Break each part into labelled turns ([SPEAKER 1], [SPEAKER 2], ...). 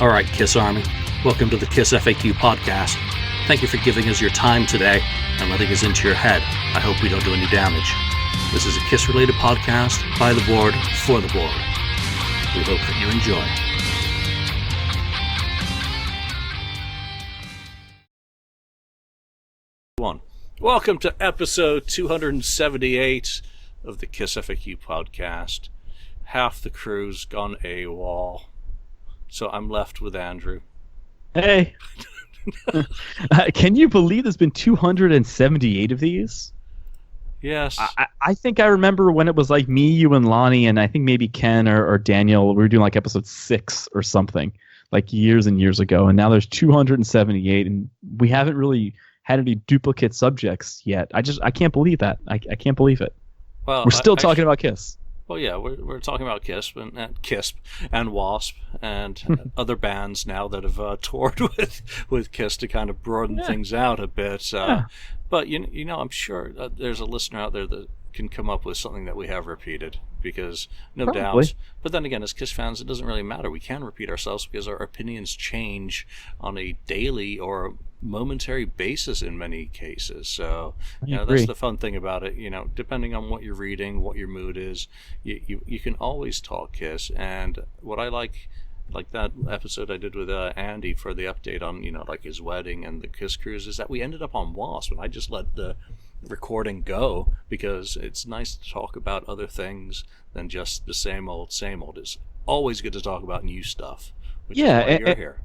[SPEAKER 1] All right, Kiss Army, welcome to the KissFAQ Podcast. Thank you for giving us your time today and letting us into your head. I hope we don't do any damage. This is a Kiss-related podcast by the board, for the board. We hope that you enjoy. Welcome to episode 278 of the KissFAQ Podcast. Half the crew's gone AWOL. So I'm left with Andrew.
[SPEAKER 2] Hey. Can you believe there's been 278 of these?
[SPEAKER 1] Yes.
[SPEAKER 2] I think I remember when it was like me, you, and Lonnie, and I think maybe Ken or Daniel. We were doing like episode 6 or something, like years and years ago. And now there's 278, and we haven't really had any duplicate subjects yet. I can't believe that. I can't believe it.
[SPEAKER 1] Well,
[SPEAKER 2] we're still talking about Kiss.
[SPEAKER 1] Well, yeah, we're talking about Kiss and Wasp and other bands now that have toured with Kiss to kind of broaden things out a bit. But you know, I'm sure there's a listener out there that can come up with something that we have repeated, because no doubt. But then again, as Kiss fans, it doesn't really matter. We can repeat ourselves because our opinions change on a daily or momentary basis in many cases. So that's the fun thing about it. You know, depending on what you're reading, what your mood is, you can always talk Kiss. And what I like that episode I did with Andy for the update on, you know, like his wedding and the Kiss cruise, is that we ended up on Wasp, and I just let the recording go because it's nice to talk about other things than just the same old. It's always good to talk about new stuff, which is why you're here.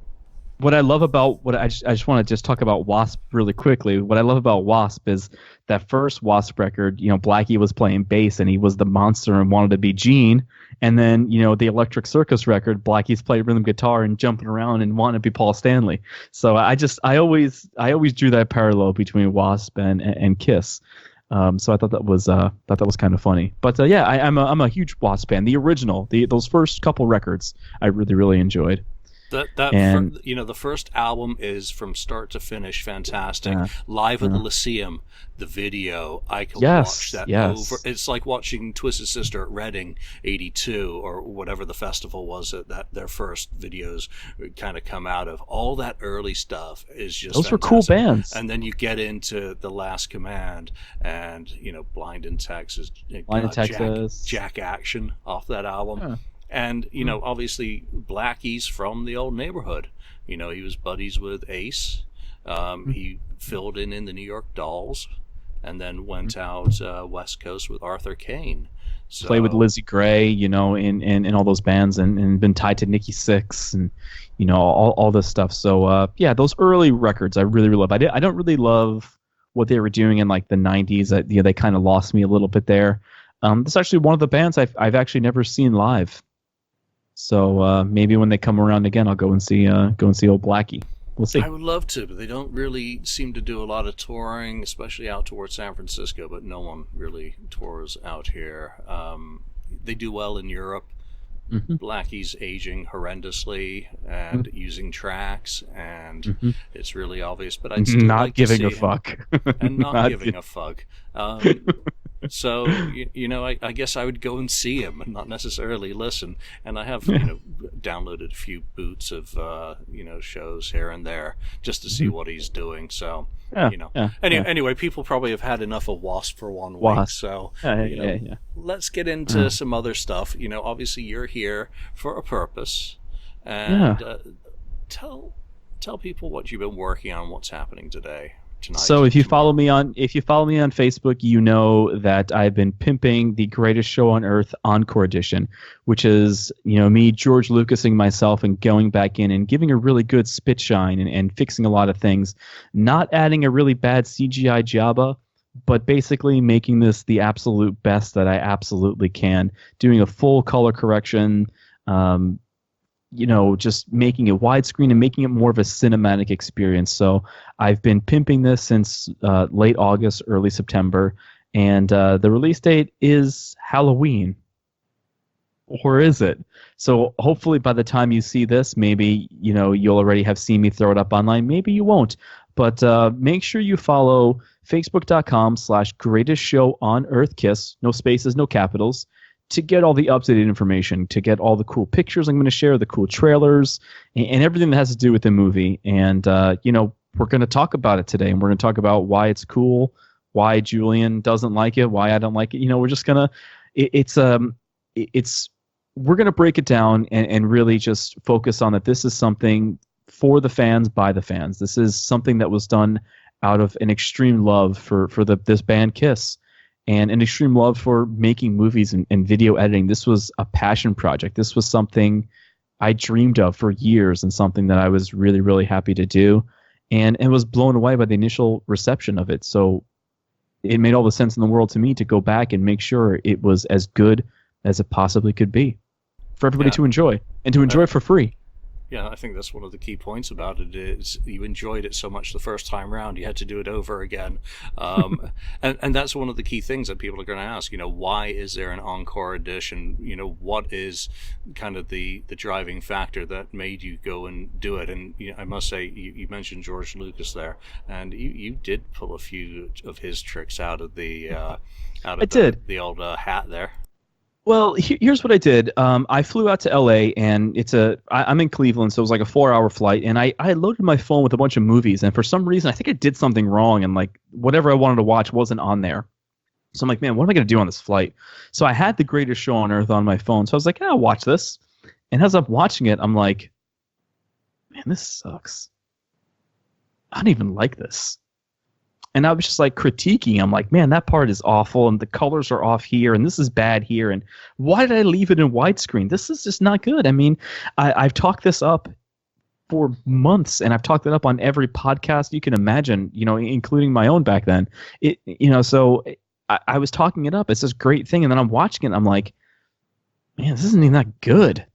[SPEAKER 2] What I love about I just want to just talk about Wasp really quickly. What I love about Wasp is that first Wasp record, you know, Blackie was playing bass and he was the monster and wanted to be Gene. And then, you know, the Electric Circus record, Blackie's playing rhythm guitar and jumping around and wanting to be Paul Stanley. So I always drew that parallel between Wasp and Kiss. So I thought that was kind of funny. But I'm a huge Wasp fan. The original, those first couple records, I really enjoyed.
[SPEAKER 1] The first album is from start to finish fantastic. Live at the Lyceum, the video, I can watch that over. It's like watching Twisted Sister at Reading '82 or whatever the festival was that their first videos kind of come out of. All that early stuff is just
[SPEAKER 2] those
[SPEAKER 1] fantastic.
[SPEAKER 2] Were cool bands.
[SPEAKER 1] And then you get into The Last Command and, you know, Blind in Texas, Jack Action off that album. Yeah. And, you know, obviously Blackie's from the old neighborhood. You know, he was buddies with Ace. He filled in the New York Dolls and then went out West Coast with Arthur Kane. So,
[SPEAKER 2] played with Lizzie Gray, you know, in all those bands and been tied to Nikki Sixx and, you know, all this stuff. So, those early records I really love. I don't really love what they were doing in, like, the 90s. They kind of lost me a little bit there. This is actually one of the bands I've actually never seen live. So maybe when they come around again, I'll go and see old Blackie. We'll see.
[SPEAKER 1] I would love to, but they don't really seem to do a lot of touring, especially out towards San Francisco. But no one really tours out here. They do well in Europe. Mm-hmm. Blackie's aging horrendously and using tracks, and it's really obvious. But I'd still
[SPEAKER 2] not
[SPEAKER 1] like
[SPEAKER 2] giving
[SPEAKER 1] to
[SPEAKER 2] a
[SPEAKER 1] see
[SPEAKER 2] fuck.
[SPEAKER 1] And not giving a fuck. So, you know, I guess I would go and see him and not necessarily listen. And I have, you know, downloaded a few boots of, you know, shows here and there just to see what he's doing. So, you know. Anyway, people probably have had enough of Wasp for one week. So, let's get into some other stuff. You know, obviously you're here for a purpose. And tell people what you've been working on, what's happening today.
[SPEAKER 2] So if you follow me on Facebook, you know that I've been pimping the Greatest Show on Earth Encore Edition, which is, you know, me, George Lucasing myself and going back in and giving a really good spit shine and fixing a lot of things, not adding a really bad CGI Jabba, but basically making this the absolute best that I absolutely can, doing a full color correction, you know, just making it widescreen and making it more of a cinematic experience. So I've been pimping this since late August, early September, and the release date is Halloween. Or is it? So hopefully by the time you see this, maybe, you know, you'll already have seen me throw it up online. Maybe you won't. But make sure you follow facebook.com/greatest show on earth kiss, no spaces, no capitals, to get all the up-to-date information, to get all the cool pictures I'm going to share, the cool trailers, and everything that has to do with the movie. And, we're going to talk about it today, and we're going to talk about why it's cool, why Julian doesn't like it, why I don't like it. We're just going to we're going to break it down and really just focus on that this is something for the fans, by the fans. This is something that was done out of an extreme love for this band KISS, and an extreme love for making movies and video editing. This was a passion project. This was something I dreamed of for years, and something that I was really, really happy to do, and was blown away by the initial reception of it. So it made all the sense in the world to me to go back and make sure it was as good as it possibly could be for everybody to enjoy, and to enjoy it for free.
[SPEAKER 1] Yeah, I think that's one of the key points about it is you enjoyed it so much the first time round, you had to do it over again. And that's one of the key things that people are going to ask, why is there an encore edition? What is kind of the driving factor that made you go and do it? And I must say, you mentioned George Lucas there, and you did pull a few of his tricks out of the old hat there.
[SPEAKER 2] Well, here's what I did. I flew out to LA, and I'm in Cleveland, so it was like a 4-hour flight, and I loaded my phone with a bunch of movies, and for some reason, I think I did something wrong, and like whatever I wanted to watch wasn't on there. So I'm like, man, what am I going to do on this flight? So I had The Greatest Show on Earth on my phone, so I was like, I'll watch this. And as I'm watching it, I'm like, man, this sucks. I don't even like this. And I was just like critiquing. I'm like, man, that part is awful, and the colors are off here, and this is bad here, and why did I leave it in widescreen? This is just not good. I mean, I've talked this up for months, and I've talked it up on every podcast you can imagine, including my own back then. So I was talking it up. It's this great thing, and then I'm watching it, and I'm like, man, this isn't even that good.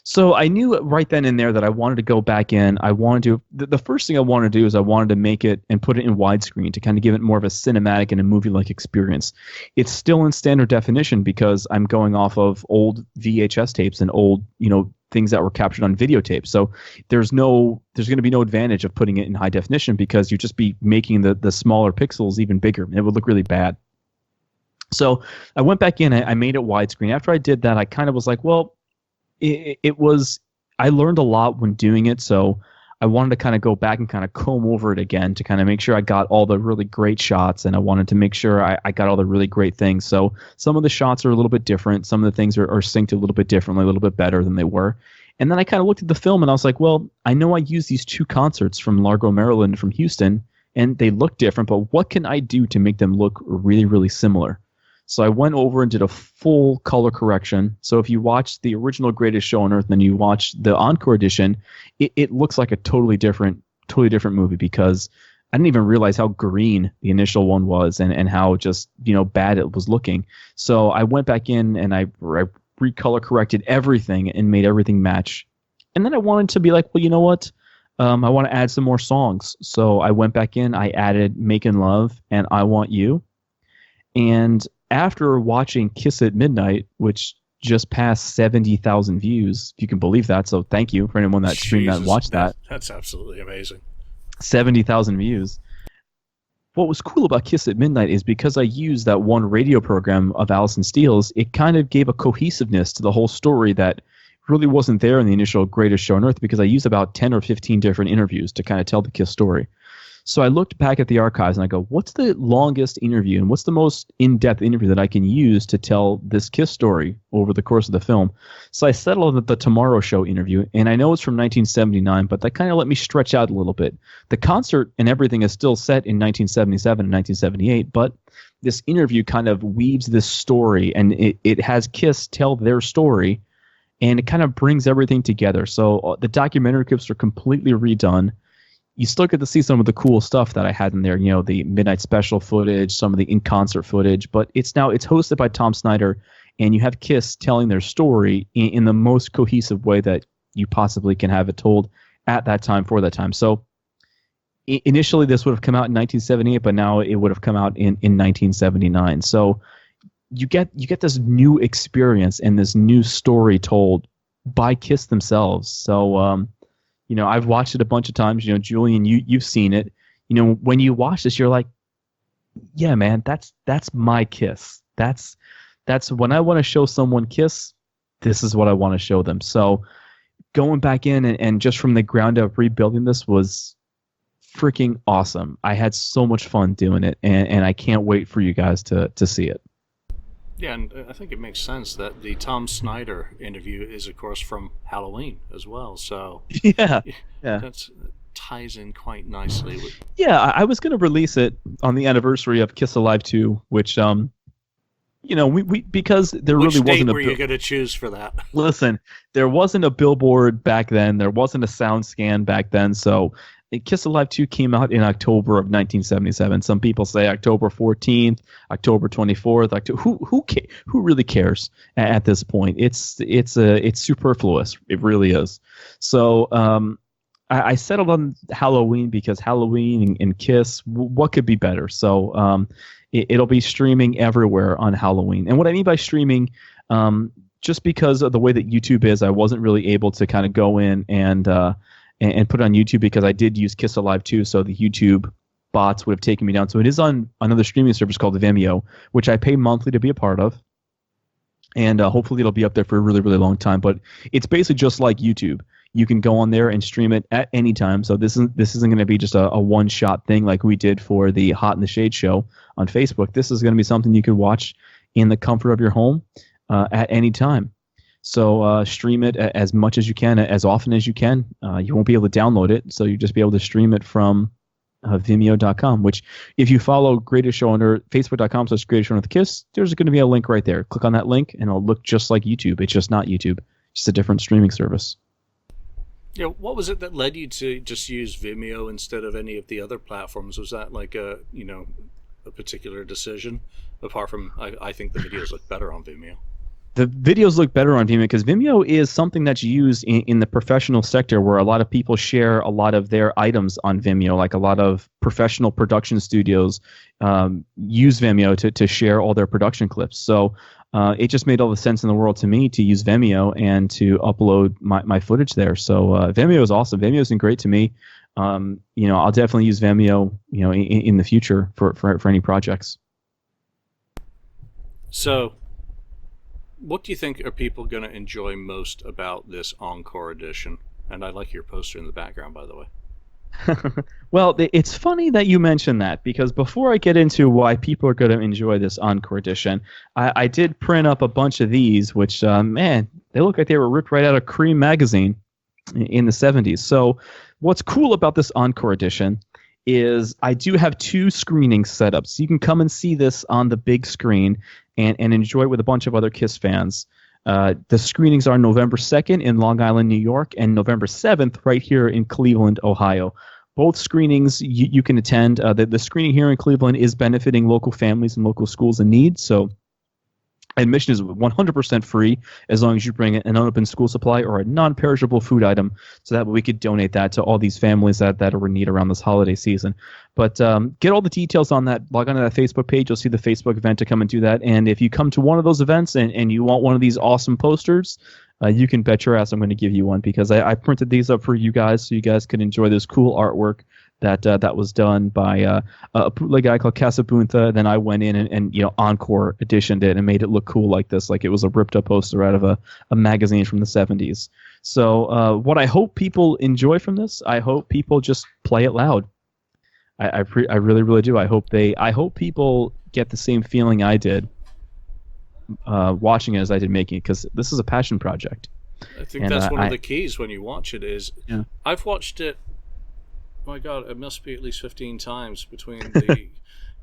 [SPEAKER 2] So I knew right then and there that I wanted to go back in. I wanted to. The first thing I wanted to do is I wanted to make it and put it in widescreen to kind of give it more of a cinematic and a movie-like experience. It's still in standard definition because I'm going off of old VHS tapes and old, things that were captured on videotape. So there's going to be no advantage of putting it in high definition because you'd just be making the smaller pixels even bigger, and it would look really bad. So I went back in. I made it widescreen. After I did that, I kind of was like, well. I learned a lot when doing it, so I wanted to kind of go back and kind of comb over it again to kind of make sure I got all the really great shots, and I wanted to make sure I got all the really great things. So some of the shots are a little bit different. Some of the things are synced a little bit differently, a little bit better than they were. And then I kind of looked at the film, and I was like, well, I know I used these 2 concerts from Largo, Maryland, from Houston, and they look different, but what can I do to make them look really, really similar? So I went over and did a full color correction. So if you watch the original Greatest Show on Earth and then you watch the Encore edition, it looks like a totally different movie because I didn't even realize how green the initial one was and how just bad it was looking. So I went back in and I recolor corrected everything and made everything match. And then I wanted to be like, well, you know what? I want to add some more songs. So I went back in, I added Making Love and I Want You. And after watching Kiss at Midnight, which just passed 70,000 views, if you can believe that, so thank you for anyone that streamed that and watched that.
[SPEAKER 1] That's absolutely amazing.
[SPEAKER 2] 70,000 views. What was cool about Kiss at Midnight is because I used that one radio program of Alison Steele's, it kind of gave a cohesiveness to the whole story that really wasn't there in the initial Greatest Show on Earth because I used about 10 or 15 different interviews to kind of tell the Kiss story. So I looked back at the archives and I go, what's the longest interview and what's the most in-depth interview that I can use to tell this KISS story over the course of the film? So I settled on the Tomorrow Show interview, and I know it's from 1979, but that kind of let me stretch out a little bit. The concert and everything is still set in 1977 and 1978, but this interview kind of weaves this story, and it has KISS tell their story, and it kind of brings everything together. So the documentary clips are completely redone. You still get to see some of the cool stuff that I had in there, the Midnight Special footage, some of the in-concert footage, but it's hosted by Tom Snyder, and you have KISS telling their story in the most cohesive way that you possibly can have it told at that time for that time. So initially this would have come out in 1978, but now it would have come out in 1979. So you get this new experience and this new story told by KISS themselves. So I've watched it a bunch of times. Julian, you've seen it. When you watch this, you're like, yeah, man, that's my KISS. That's That's when I want to show someone Kiss, this is what I want to show them. So going back in and just from the ground up rebuilding this was freaking awesome. I had so much fun doing it, and I can't wait for you guys to see it.
[SPEAKER 1] Yeah, and I think it makes sense that the Tom Snyder interview is, of course, from Halloween as well. So
[SPEAKER 2] yeah.
[SPEAKER 1] That ties in quite nicely.
[SPEAKER 2] Yeah, I was going to release it on the anniversary of Kiss Alive 2, which we because there
[SPEAKER 1] Which
[SPEAKER 2] really wasn't
[SPEAKER 1] a. Which date were you going to choose for that?
[SPEAKER 2] Listen, there wasn't a billboard back then. There wasn't a sound scan back then. So Kiss Alive 2 came out in October of 1977. Some people say October 14th, October 24th. Who really cares at this point? It's superfluous. It really is. So I settled on Halloween because Halloween and Kiss, what could be better? So it'll be streaming everywhere on Halloween. And what I mean by streaming, just because of the way that YouTube is, I wasn't really able to kind of go in and put it on YouTube because I did use Kiss Alive 2, so the YouTube bots would have taken me down. So it is on another streaming service called Vimeo, which I pay monthly to be a part of. And hopefully it'll be up there for a really, really long time. But it's basically just like YouTube. You can go on there and stream it at any time. So this isn't going to be just a one-shot thing like we did for the Hot in the Shade show on Facebook. This is going to be something you can watch in the comfort of your home at any time. So stream it as much as you can, as often as you can. You won't be able to download it, so you just be able to stream it from Vimeo.com, which if you follow Greatest Show on Earth, Facebook.com/Greatest Show on Earth Kiss, there's going to be a link right there. Click on that link, and it'll look just like YouTube. It's just not YouTube. It's just a different streaming service.
[SPEAKER 1] Yeah, what was it that led you to just use Vimeo instead of any of the other platforms? Was that like a particular decision? Apart from, I think the videos look better on Vimeo.
[SPEAKER 2] The videos look better on Vimeo because Vimeo is something that's used in the professional sector where a lot of people share a lot of their items on Vimeo. Like a lot of professional production studios use Vimeo to share all their production clips. So it just made all the sense in the world to me to use Vimeo and to upload my footage there. So Vimeo is awesome. Vimeo's been great to me. I'll definitely use Vimeo, in the future for any projects.
[SPEAKER 1] So, what do you think are people going to enjoy most about this Encore edition? And I like your poster in the background, by the way.
[SPEAKER 2] Well, it's funny that you mention that because before I get into why people are going to enjoy this Encore edition, I did print up a bunch of these, which, man, they look like they were ripped right out of Cream magazine in the 70s. So what's cool about this Encore edition is I do have 2 screenings set up. So you can come and see this on the big screen and enjoy it with a bunch of other Kiss fans. The screenings are November 2nd in Long Island, New York, and November 7th right here in Cleveland, Ohio. Both screenings you can attend. The screening here in Cleveland is benefiting local families and local schools in need, so admission is 100% free as long as you bring an unopened school supply or a non-perishable food item so that we could donate that to all these families that are in need around this holiday season. But get all the details on that. Log on to that Facebook page. You'll see the Facebook event to come and do that. And if you come to one of those events and you want one of these awesome posters, you can bet your ass I'm going to give you one because I printed these up for you guys so you guys can enjoy this cool artwork that was done by a bootleg guy called Casabunta. Then I went in and Encore editioned it and made it look cool like this, like it was a ripped up poster out of a magazine from the 70s. So what I hope people enjoy from this, I hope people just play it loud. I really, really do. I hope people get the same feeling I did watching it as I did making it because this is a passion project.
[SPEAKER 1] I think that's one of the keys when you watch it is I've watched it. My God, it must be at least 15 times between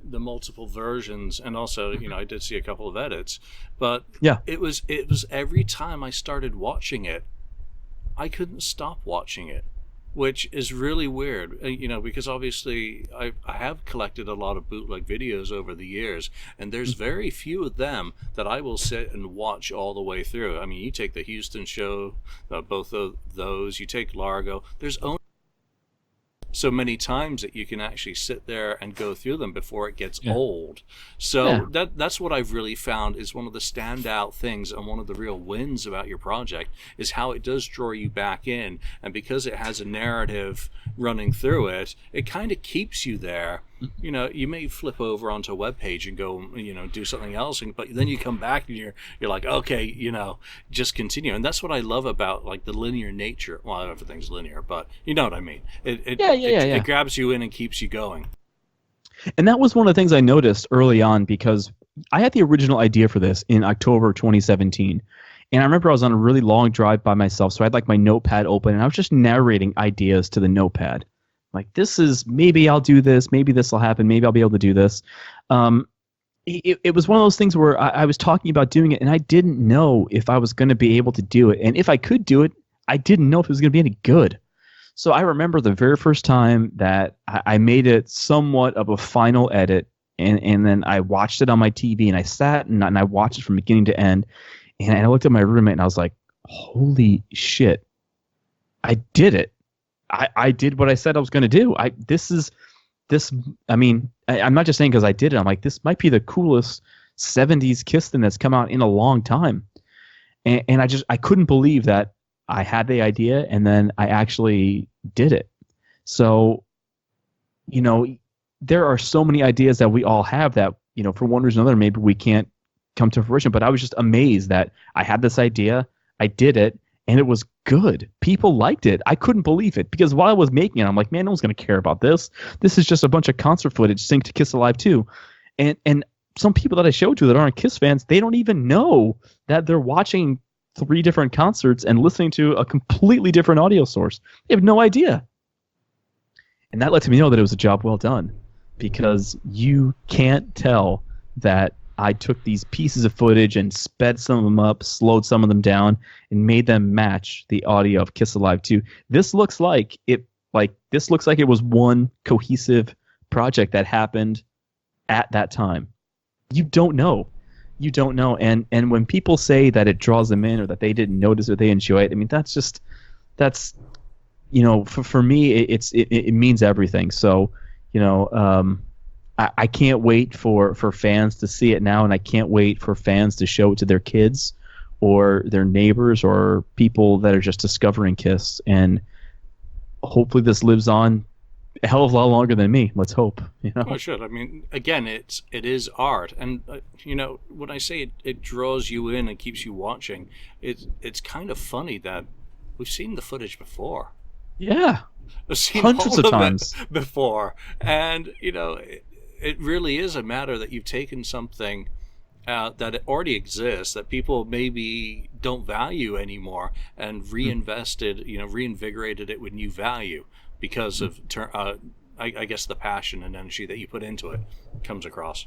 [SPEAKER 1] the multiple versions, and also, I did see a couple of edits. But it was every time I started watching it, I couldn't stop watching it, which is really weird. Because obviously I have collected a lot of bootleg videos over the years, and there's very few of them that I will sit and watch all the way through. I mean, you take the Houston show, both of those. You take Largo. There's only so many times that you can actually sit there and go through them before it gets old. So that's what I've really found is one of the standout things and one of the real wins about your project is how it does draw you back in. And because it has a narrative running through it, it kind of keeps you there. you know, you may flip over onto a web page and go, you know, do something else, but then you come back and you're like, okay, you know, just continue. And that's what I love about like the linear nature. Well, everything's linear, but you know what I mean. It grabs you in and keeps you going.
[SPEAKER 2] And that was one of the things I noticed early on, because I had the original idea for this in October 2017. And I remember I was on a really long drive by myself, so I had like my notepad open, and I was just narrating ideas to the notepad. Like, this is, maybe I'll do this, maybe this will happen, maybe I'll be able to do this. It was one of those things where I was talking about doing it, and I didn't know if I was going to be able to do it. And if I could do it, I didn't know if it was going to be any good. So I remember the very first time that I made it somewhat of a final edit, and then I watched it on my TV, and I sat and I watched it from beginning to end. And I looked at my roommate, and I was like, holy shit, I did it. I did what I said I was going to do. I'm not just saying because I did it. I'm like, this might be the coolest 70s Kiss thing that's come out in a long time. And I couldn't believe that I had the idea and then I actually did it. So, you know, there are so many ideas that we all have that, you know, for one reason or another, maybe we can't come to fruition. But I was just amazed that I had this idea, I did it, and it was good. People liked it. I couldn't believe it, because while I was making it, I'm like, man, no one's going to care about this. This is just a bunch of concert footage synced to Kiss Alive 2. And some people that I showed to that aren't Kiss fans, they don't even know that they're watching 3 different concerts and listening to a completely different audio source. They have no idea. And that lets me know that it was a job well done, because you can't tell that I took these pieces of footage and sped some of them up, slowed some of them down, and made them match the audio of Kiss Alive 2. This looks like it was one cohesive project that happened at that time. You don't know. And when people say that it draws them in, or that they didn't notice or they enjoy it, I mean, that's you know, for me, it means everything. So, you know, I can't wait for fans to see it now, and I can't wait for fans to show it to their kids or their neighbors or people that are just discovering Kiss. And hopefully this lives on a hell of a lot longer than me. Let's hope. You know?
[SPEAKER 1] Well, it should. I mean, again, it is art, and you know, when I say it draws you in and keeps you watching, it's kind of funny that we've seen the footage before.
[SPEAKER 2] Yeah,
[SPEAKER 1] I've seen
[SPEAKER 2] hundreds of times
[SPEAKER 1] before, and you know. It really is a matter that you've taken something that already exists, that people maybe don't value anymore, and reinvested, you know, reinvigorated it with new value because of, I guess, the passion and energy that you put into it comes across.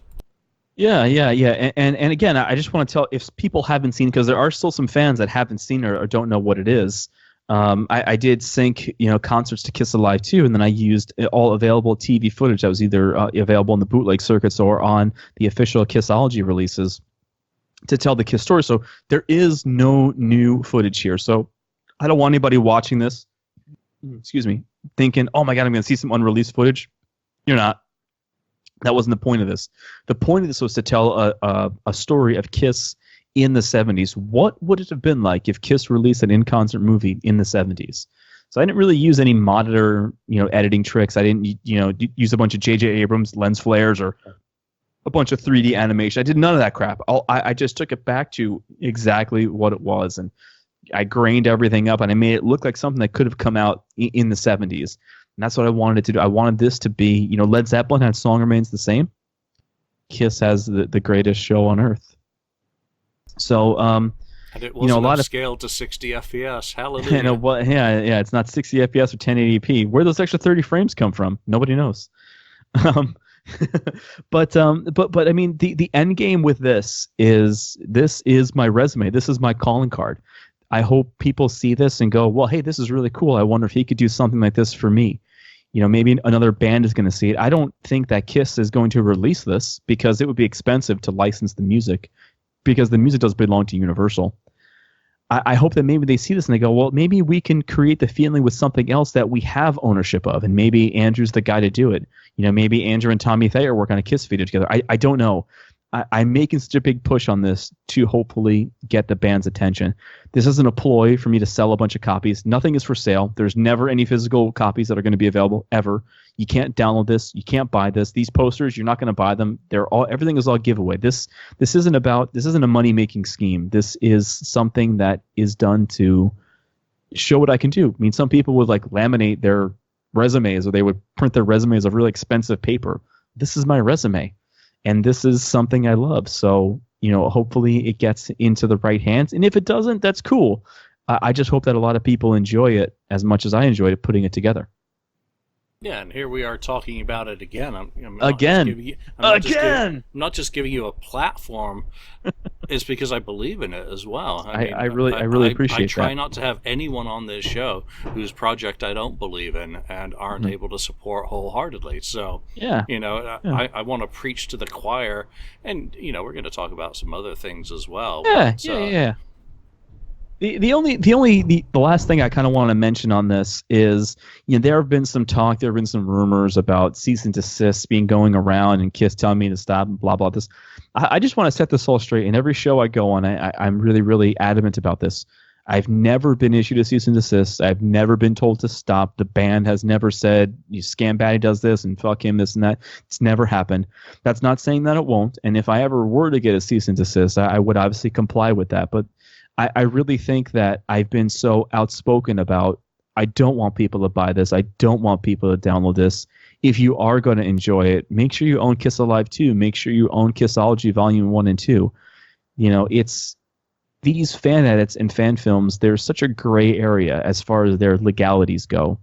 [SPEAKER 2] Yeah. And again, I just want to tell, if people haven't seen, because there are still some fans that haven't seen or don't know what it is. I did sync, you know, concerts to Kiss Alive 2, and then I used all available TV footage that was either available in the bootleg circuits or on the official Kissology releases to tell the Kiss story. So there is no new footage here. So I don't want anybody watching this, thinking, oh my God, I'm going to see some unreleased footage. You're not. That wasn't the point of this. The point of this was to tell a story of Kiss in the 70s. What would it have been like if Kiss released an in-concert movie in the 70s? So I didn't really use any monitor, you know, editing tricks. I didn't, you know, use a bunch of J.J. Abrams lens flares or a bunch of 3D animation. I did none of that crap. I just took it back to exactly what it was, and I grained everything up, and I made it look like something that could have come out in the 70s. And that's what I wanted it to do. I wanted this to be, you know, Led Zeppelin had Song Remains the Same. Kiss has the greatest show on earth. So,
[SPEAKER 1] and it wasn't, you know, a lot of scale to 60 FPS. Hallelujah.
[SPEAKER 2] You know, well, yeah, it's not 60 FPS or 1080p. Where those extra 30 frames come from, nobody knows. But I mean, the end game with this is my resume. This is my calling card. I hope people see this and go, well, hey, this is really cool. I wonder if he could do something like this for me. You know, maybe another band is going to see it. I don't think that Kiss is going to release this because it would be expensive to license the music, because the music does belong to Universal. I hope that maybe they see this and they go, well, maybe we can create the feeling with something else that we have ownership of, and maybe Andrew's the guy to do it. You know, maybe Andrew and Tommy Thayer work on a Kiss video together. I don't know. I'm making such a big push on this to hopefully get the band's attention. This isn't a ploy for me to sell a bunch of copies. Nothing is for sale. There's never any physical copies that are going to be available ever. You can't download this. You can't buy this. These posters, you're not going to buy them. Everything is all giveaway. This isn't a money-making scheme. This is something that is done to show what I can do. I mean, some people would like laminate their resumes, or they would print their resumes of really expensive paper. This is my resume. And this is something I love. So, hopefully it gets into the right hands. And if it doesn't, that's cool. I just hope that a lot of people enjoy it as much as I enjoyed it putting it together.
[SPEAKER 1] Yeah, and here we are talking about it again. I'm not just giving you a platform. It's because I believe in it as well.
[SPEAKER 2] I really appreciate that. I
[SPEAKER 1] try not to have anyone on this show whose project I don't believe in and aren't able to support wholeheartedly. So, I want to preach to the choir, and we're going to talk about some other things as well.
[SPEAKER 2] Yeah. The last thing I kind of want to mention on this is, there have been some talk, there have been some rumors about cease and desist being going around and Kiss telling me to stop and blah, blah, this. I just want to set this all straight. In every show I go on, I'm really, really adamant about this. I've never been issued a cease and desist. I've never been told to stop. The band has never said, Scam Batty does this and fuck him, this and that. It's never happened. That's not saying that it won't. And if I ever were to get a cease and desist, I would obviously comply with that. But I really think that I've been so outspoken about, I don't want people to buy this. I don't want people to download this. If you are going to enjoy it, make sure you own Kiss Alive 2. Make sure you own Kissology Volume 1 and 2. It's these fan edits and fan films, there's such a gray area as far as their legalities go.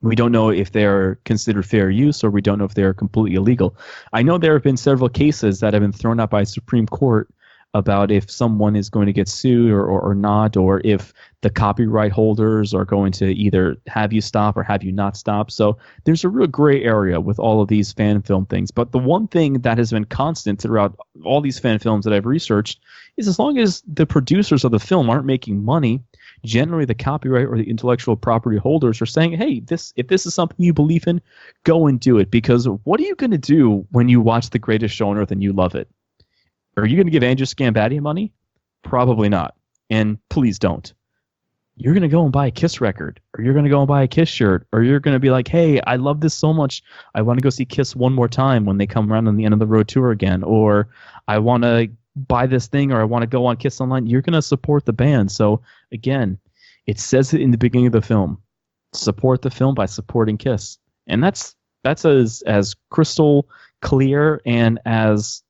[SPEAKER 2] We don't know if they're considered fair use, or we don't know if they're completely illegal. I know there have been several cases that have been thrown out by Supreme Court about if someone is going to get sued or not, or if the copyright holders are going to either have you stop or have you not stop. So there's a real gray area with all of these fan film things. But the one thing that has been constant throughout all these fan films that I've researched is, as long as the producers of the film aren't making money, generally the copyright or the intellectual property holders are saying, hey, if this is something you believe in, go and do it. Because what are you going to do when you watch The Greatest Show on Earth and you love it? Are you going to give Andrew Scambatti money? Probably not. And please don't. You're going to go and buy a Kiss record, or you're going to go and buy a Kiss shirt, or you're going to be like, hey, I love this so much, I want to go see Kiss one more time when they come around on the end of the road tour again, or I want to buy this thing, or I want to go on Kiss Online. You're going to support the band. So again, it says it in the beginning of the film. Support the film by supporting Kiss. And that's as crystal clear and as,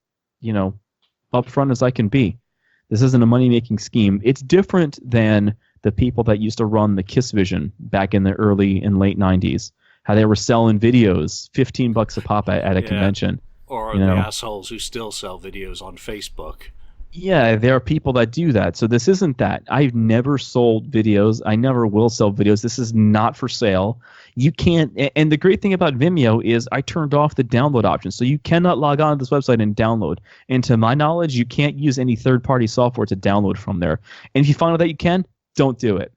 [SPEAKER 2] upfront as I can be. This isn't a money-making scheme. It's different than the people that used to run the Kiss Vision back in the early and late 90s, how they were selling videos $15 a pop at a convention.
[SPEAKER 1] Or the assholes who still sell videos on Facebook.
[SPEAKER 2] Yeah, there are people that do that. So this isn't that. I've never sold videos. I never will sell videos. This is not for sale. You can't. And the great thing about Vimeo is I turned off the download option. So you cannot log on to this website and download. And to my knowledge, you can't use any third-party software to download from there. And if you find out that you can, don't do it.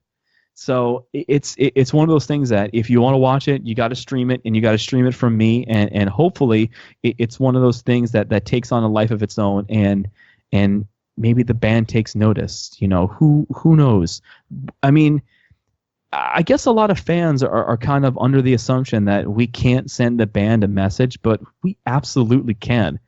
[SPEAKER 2] So it's one of those things that if you want to watch it, you got to stream it, and you got to stream it from me. And hopefully it's one of those things that takes on a life of its own, and maybe the band takes notice. Who knows? I mean, I guess a lot of fans are kind of under the assumption that we can't send the band a message, but we absolutely can.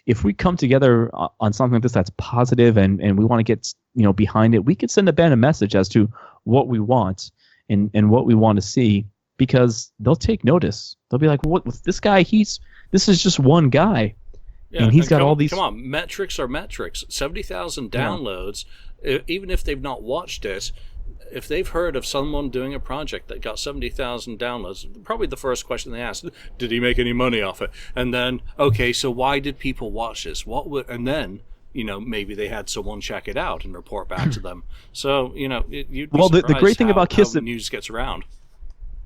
[SPEAKER 2] If we come together on something like this that's positive and we want to get behind it, we can send the band a message as to what we want and what we want to see, because they'll take notice. They'll be like, what with this guy? This is just one guy. Yeah, and he's got all these.
[SPEAKER 1] Come on, metrics are metrics. 70,000 downloads. Yeah. Even if they've not watched it, if they've heard of someone doing a project that got 70,000 downloads, probably the first question they ask: did he make any money off it? And then, okay, so why did people watch this? And then, maybe they had someone check it out and report back to them. So, you'd be surprised
[SPEAKER 2] the great thing about Kiss,
[SPEAKER 1] how news gets around.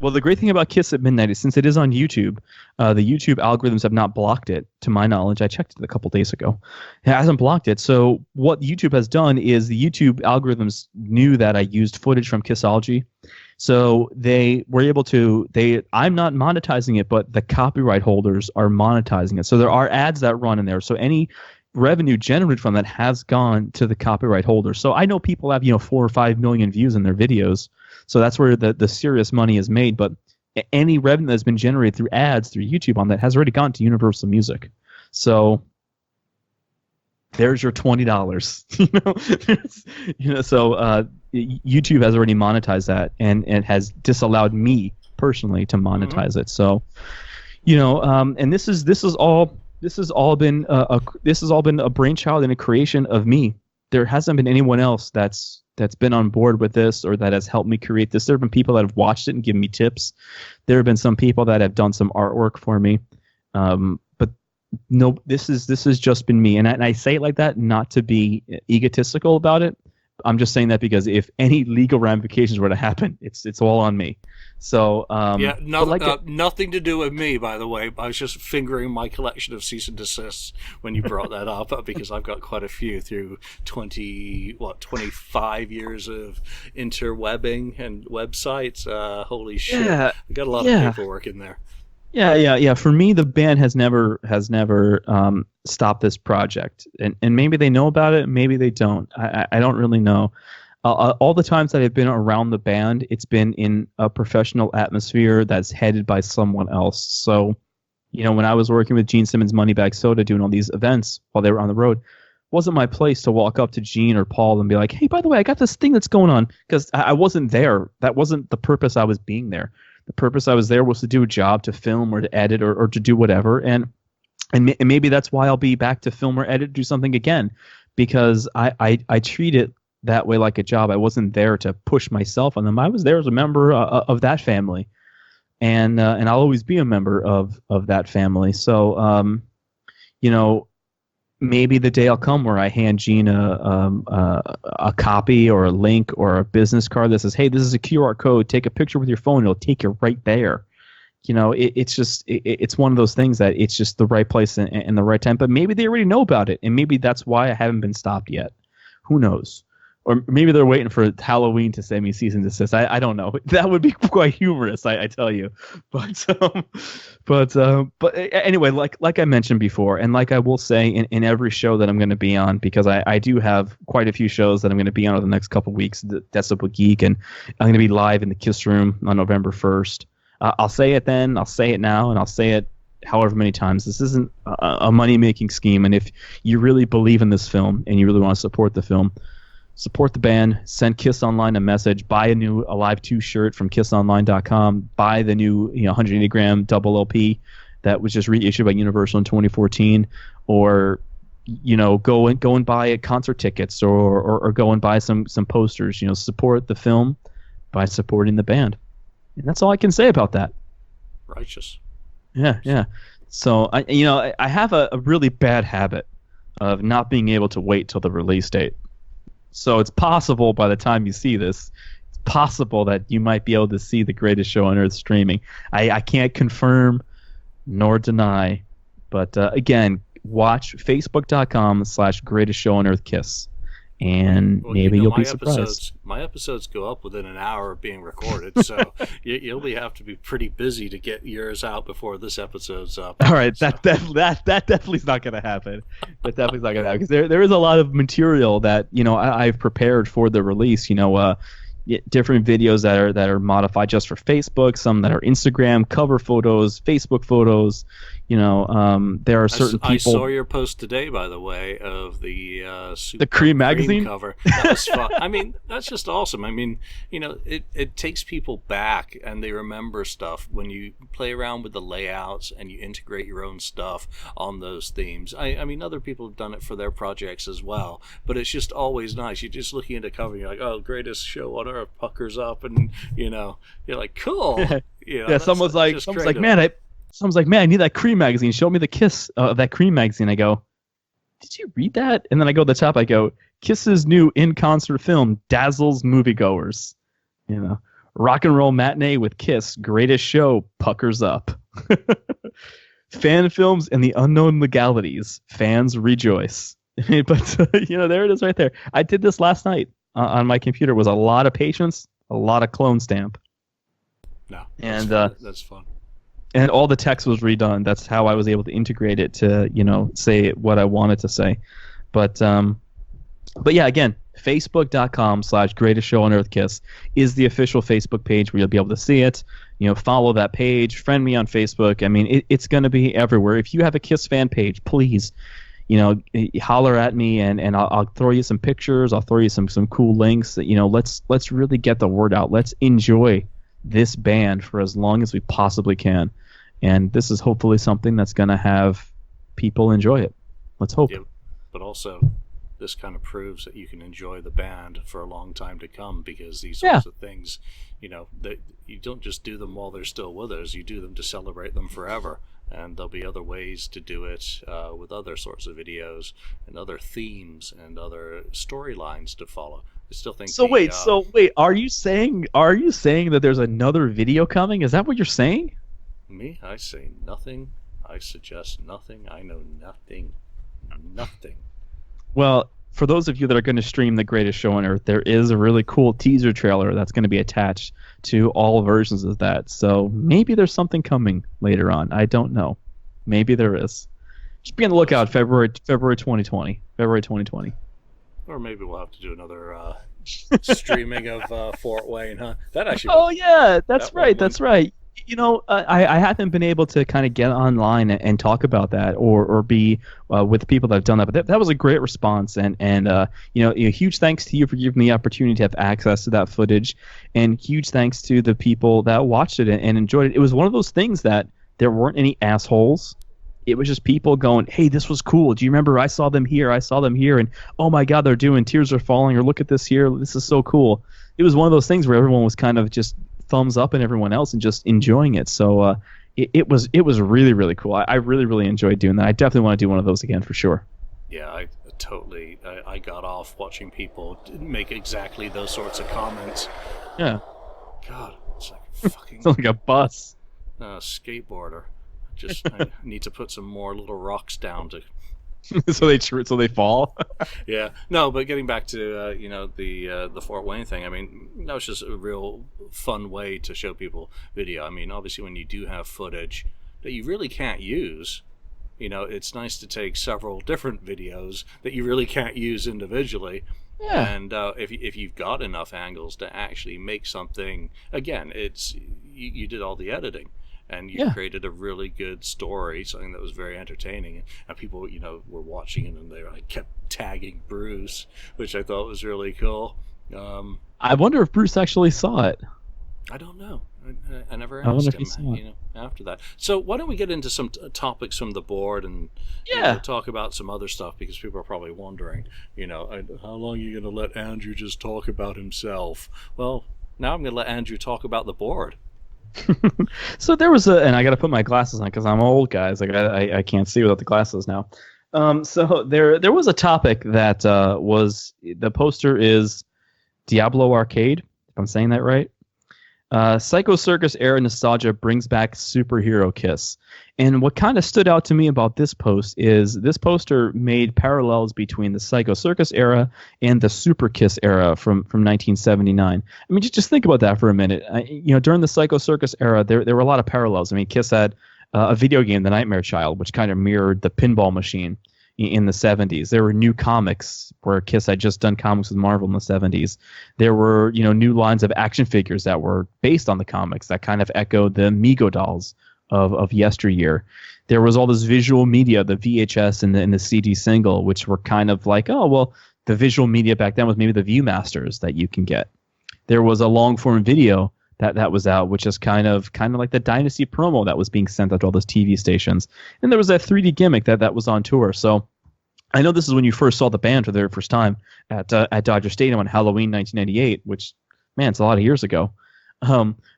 [SPEAKER 2] Well, the great thing about Kiss at Midnight is, since it is on YouTube, the YouTube algorithms have not blocked it, to my knowledge. I checked it a couple days ago. It hasn't blocked it. So what YouTube has done is the YouTube algorithms knew that I used footage from Kissology. So they were able to. I'm not monetizing it, but the copyright holders are monetizing it. So there are ads that run in there. So any revenue generated from that has gone to the copyright holder. So I know people have 4 or 5 million views in their videos. So that's where the serious money is made. But any revenue that's been generated through ads through YouTube on that has already gone to Universal Music. So there's your $20. So YouTube has already monetized that and has disallowed me personally to monetize it. So and this has all been a brainchild and a creation of me. There hasn't been anyone else that's been on board with this or that has helped me create this. There have been people that have watched it and given me tips. There have been some people that have done some artwork for me. But no, this has just been me. And I say it like that not to be egotistical about it. I'm just saying that because if any legal ramifications were to happen, it's all on me. So
[SPEAKER 1] nothing to do with me, by the way. I was just fingering my collection of cease and desists when you brought that up, because I've got quite a few through 25 years of interwebbing and websites. Holy shit! I got a lot of paperwork in there.
[SPEAKER 2] Yeah. For me, the band has never stopped this project, and maybe they know about it, maybe they don't. I don't really know. All the times that I've been around the band, it's been in a professional atmosphere that's headed by someone else. So, when I was working with Gene Simmons' Moneybag Soda, doing all these events while they were on the road, wasn't my place to walk up to Gene or Paul and be like, "Hey, by the way, I got this thing that's going on," because I wasn't there. That wasn't the purpose I was being there. The purpose I was there was to do a job, to film or to edit or to do whatever. And maybe that's why I'll be back to film or edit, do something again, because I treat it that way, like a job. I wasn't there to push myself on them. I was there as a member of that family, and I'll always be a member of that family. So, maybe the day will come where I hand Gene a copy or a link or a business card that says, "Hey, this is a QR code. Take a picture with your phone. It'll take you right there." It's one of those things that it's just the right place and the right time. But maybe they already know about it, and maybe that's why I haven't been stopped yet. Who knows? Or maybe they're waiting for Halloween to send me cease and desist. I don't know. That would be quite humorous, I tell you. But anyway, like I mentioned before, and like I will say in every show that I'm going to be on, because I do have quite a few shows that I'm going to be on over the next couple of weeks. That's Up with Geek, and I'm going to be live in the Kiss Room on November 1st. I'll say it then, I'll say it now, and I'll say it however many times. This isn't a money-making scheme, and if you really believe in this film and you really want to support the film, support the band, send Kiss Online a message, buy a new Alive 2 shirt from kissonline.com, buy the new 180-gram double LP that was just reissued by Universal in 2014, or go and buy concert tickets or go and buy some posters. Support the film by supporting the band. And that's all I can say about that.
[SPEAKER 1] Righteous.
[SPEAKER 2] Yeah. So I have a really bad habit of not being able to wait till the release date. So it's possible by the time you see this, it's possible that you might be able to see The Greatest Show on Earth streaming. I can't confirm nor deny, but again, watch facebook.com/Greatest Show on Earth Kiss. And maybe you'll be surprised.
[SPEAKER 1] My episodes go up within an hour of being recorded, so you'll have to be pretty busy to get yours out before this episode's up.
[SPEAKER 2] All right, so. that definitely is not going to happen. That definitely is not going to happen, because there is a lot of material that I've prepared for the release. Different videos that are modified just for Facebook, some that are Instagram cover photos, Facebook photos. There are certain people. I
[SPEAKER 1] saw your post today, by the way, of the
[SPEAKER 2] Cream magazine
[SPEAKER 1] cover. That was fun. I mean, that's just awesome. I mean, it takes people back and they remember stuff when you play around with the layouts and you integrate your own stuff on those themes. I mean, other people have done it for their projects as well, but it's just always nice. You're just looking at the cover, and you're like, "Oh, Greatest Show on Earth," puckers up, and you're like, "Cool."
[SPEAKER 2] Someone's like, man, I need that Cream magazine. Show me the Kiss of that Cream magazine. I go, did you read that? And then I go to the top. I go, Kiss's new in-concert film dazzles moviegoers. Rock and roll matinee with Kiss. Greatest Show puckers up. Fan films and the unknown legalities. Fans rejoice. But there it is right there. I did this last night on my computer. It was a lot of patience, a lot of clone stamp.
[SPEAKER 1] No,
[SPEAKER 2] and
[SPEAKER 1] that's fun.
[SPEAKER 2] And all the text was redone. That's how I was able to integrate it to, say what I wanted to say. But yeah, again, Facebook.com/Greatest Show on Earth Kiss is the official Facebook page where you'll be able to see it. Follow that page, friend me on Facebook. I mean, it's going to be everywhere. If you have a Kiss fan page, please, holler at me, and I'll throw you some pictures. I'll throw you some cool links. Let's really get the word out. Let's enjoy this band for as long as we possibly can. And this is hopefully something that's going to have people enjoy it. Let's hope.
[SPEAKER 1] Yeah, but also, this kind of proves that you can enjoy the band for a long time to come, because these sorts of things, that you don't just do them while they're still with us. You do them to celebrate them forever. And there'll be other ways to do it with other sorts of videos and other themes and other storylines to follow. I still think. So wait,
[SPEAKER 2] are you saying that there's another video coming? Is that what you're saying?
[SPEAKER 1] Me? I say nothing. I suggest nothing. I know nothing. Nothing.
[SPEAKER 2] Well, for those of you that are going to stream The Greatest Show on Earth, there is a really cool teaser trailer that's going to be attached to all versions of that. So maybe there's something coming later on. I don't know. Maybe there is. Just be on the lookout. February 2020. February 2020.
[SPEAKER 1] Or maybe we'll have to do another streaming of Fort Wayne, huh? That actually.
[SPEAKER 2] Oh yeah, that's right. That's right. I haven't been able to kind of get online and talk about that or be with the people that have done that. But that was a great response, and huge thanks to you for giving me the opportunity to have access to that footage, and huge thanks to the people that watched it and enjoyed it. It was one of those things that there weren't any assholes. It was just people going, "Hey, this was cool. Do you remember I saw them here? I saw them here, and oh my God, they're doing Tears Are Falling, or look at this here. This is so cool." It was one of those things where everyone was kind of just thumbs up and everyone else and just enjoying it. So it was really, really cool. I really, really enjoyed doing that. I definitely want to do one of those again for sure.
[SPEAKER 1] Yeah, I got off watching people make exactly those sorts of comments.
[SPEAKER 2] Yeah.
[SPEAKER 1] God, it's like fucking.
[SPEAKER 2] It's like a bus.
[SPEAKER 1] Skateboarder. I need to put some more little rocks down to.
[SPEAKER 2] so they fall.
[SPEAKER 1] Yeah, no, but getting back to the Fort Wayne thing, I mean, that was just a real fun way to show people video. I mean, obviously when you do have footage that you really can't use, it's nice to take several different videos that you really can't use individually. Yeah. And if you've got enough angles to actually make something, again, it's you did all the editing. And you created a really good story, something that was very entertaining. And people, were watching it, and they kept tagging Bruce, which I thought was really cool.
[SPEAKER 2] I wonder if Bruce actually saw it.
[SPEAKER 1] I don't know. I never asked him, after that. So why don't we get into some topics from the board and talk about some other stuff, because people are probably wondering, how long are you going to let Andrew just talk about himself? Well, now I'm going to let Andrew talk about the board.
[SPEAKER 2] So there was and I got to put my glasses on because I'm old, guys. Like I can't see without the glasses now. So there was a topic that the poster is Diablo Arcade, if I'm saying that right. Psycho Circus era nostalgia brings back superhero Kiss. And what kind of stood out to me about this post is this poster made parallels between the Psycho Circus era and the Super Kiss era from 1979. I mean, just think about that for a minute. During the Psycho Circus era, there were a lot of parallels. I mean, Kiss had a video game, The Nightmare Child, which kind of mirrored the pinball machine in the 70s. There were new comics where Kiss had just done comics with Marvel in the 70s. There were, new lines of action figures that were based on the comics that kind of echoed the Mego dolls of yesteryear. There was all this visual media, the VHS and the CD single, which were kind of like, oh, well, the visual media back then was maybe the Viewmasters that you can get. There was a long form video that was out, which is kind of like the Dynasty promo that was being sent out to all those TV stations. And there was that 3D gimmick that was on tour. So I know this is when you first saw the band for the very first time at Dodger Stadium on Halloween 1998, which, man, it's a lot of years ago.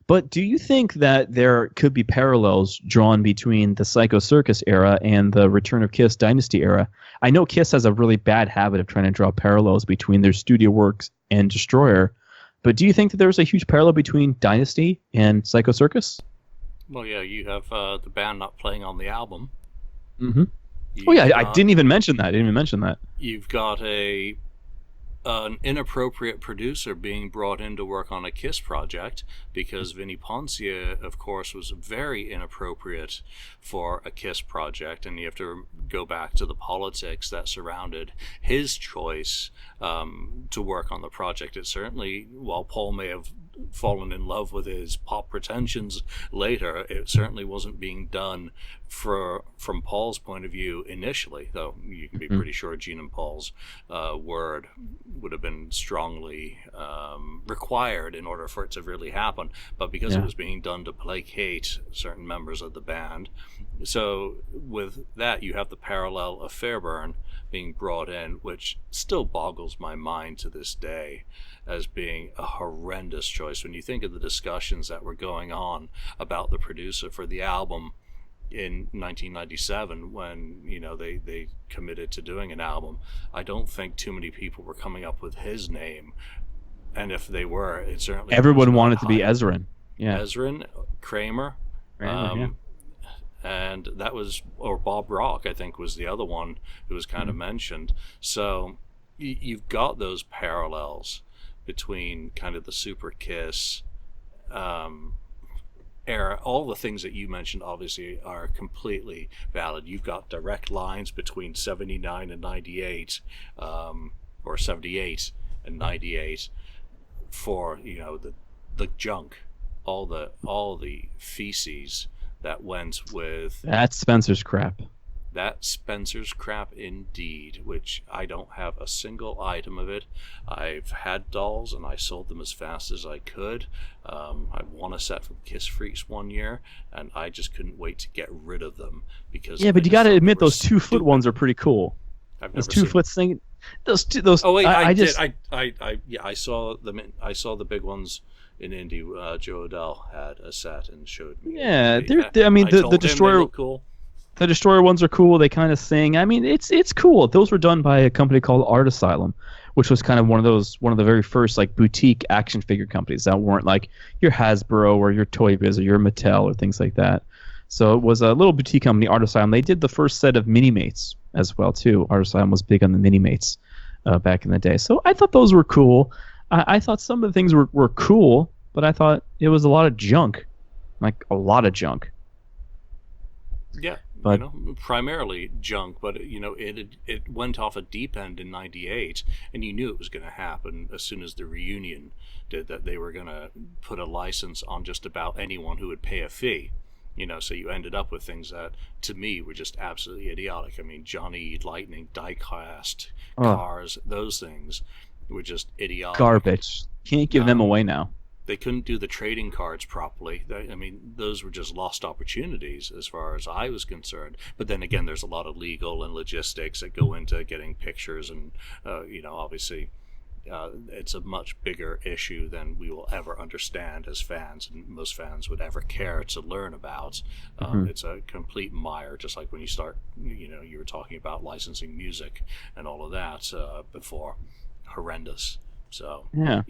[SPEAKER 2] But do you think that there could be parallels drawn between the Psycho Circus era and the Return of Kiss Dynasty era? I know Kiss has a really bad habit of trying to draw parallels between their studio works and Destroyer, but do you think that there's a huge parallel between Dynasty and Psycho Circus?
[SPEAKER 1] Well, yeah, you have the band not playing on the album.
[SPEAKER 2] Mm-hmm. I didn't even mention that. You've got
[SPEAKER 1] an inappropriate producer being brought in to work on a Kiss project, because Vinnie Poncia, of course, was very inappropriate for a Kiss project, and you have to go back to the politics that surrounded his choice to work on the project. It certainly, while Paul may have fallen in love with his pop pretensions later, it certainly wasn't being done from Paul's point of view initially, though you can be pretty sure Gene and Paul's word would have been strongly required in order for it to really happen, but because it was being done to placate certain members of the band. So with that, you have the parallel of Fairbairn being brought in, which still boggles my mind to this day as being a horrendous choice. When you think of the discussions that were going on about the producer for the album in 1997, when they committed to doing an album, I don't think too many people were coming up with his name, and if they were, it certainly
[SPEAKER 2] everyone wanted to be Ezrin.
[SPEAKER 1] Ezrin, Kramer, and that was, or Bob Rock, I think, was the other one who was kind of mentioned. So you've got those parallels between kind of the Super Kiss era. All the things that you mentioned obviously are completely valid. You've got direct lines between 79 and 98, or 78 and 98 for the junk, all the feces that went with
[SPEAKER 2] that Spencer's crap.
[SPEAKER 1] That Spencer's crap indeed, which I don't have a single item of it. I've had dolls and I sold them as fast as I could. I won a set from Kiss Freaks one year, and I just couldn't wait to get rid of them because
[SPEAKER 2] but you got to admit those 2-foot ones are pretty cool. Those 2-foot thing. Those. Oh wait,
[SPEAKER 1] I saw them. I saw the big ones in Indy. Joe Odell had a set and showed me.
[SPEAKER 2] Yeah, I mean the Destroyer.
[SPEAKER 1] Cool.
[SPEAKER 2] The Destroyer ones are cool. They kind of sing. I mean, it's cool. Those were done by a company called Art Asylum, which was kind of one of the very first like boutique action figure companies that weren't like your Hasbro or your Toy Biz or your Mattel or things like that. So it was a little boutique company, Art Asylum. They did the first set of Mini-Mates as well too. Art Asylum was big on the Mini-Mates back in the day. So I thought those were cool. I thought some of the things were cool, but I thought it was a lot of junk, like a lot of junk.
[SPEAKER 1] Yeah, but primarily junk, but it went off a deep end in '98, and you knew it was going to happen as soon as the reunion did, that they were going to put a license on just about anyone who would pay a fee. So you ended up with things that, to me, were just absolutely idiotic. I mean, Johnny Lightning die-cast cars, those things were just idiotic.
[SPEAKER 2] Garbage. Can't give them away now.
[SPEAKER 1] They couldn't do the trading cards properly. I mean, those were just lost opportunities as far as I was concerned. But then again, there's a lot of legal and logistics that go into getting pictures, and obviously it's a much bigger issue than we will ever understand as fans, and most fans would ever care to learn about. It's a complete mire, just like when you start, you were talking about licensing music and all of that before. Horrendous. So
[SPEAKER 2] yeah.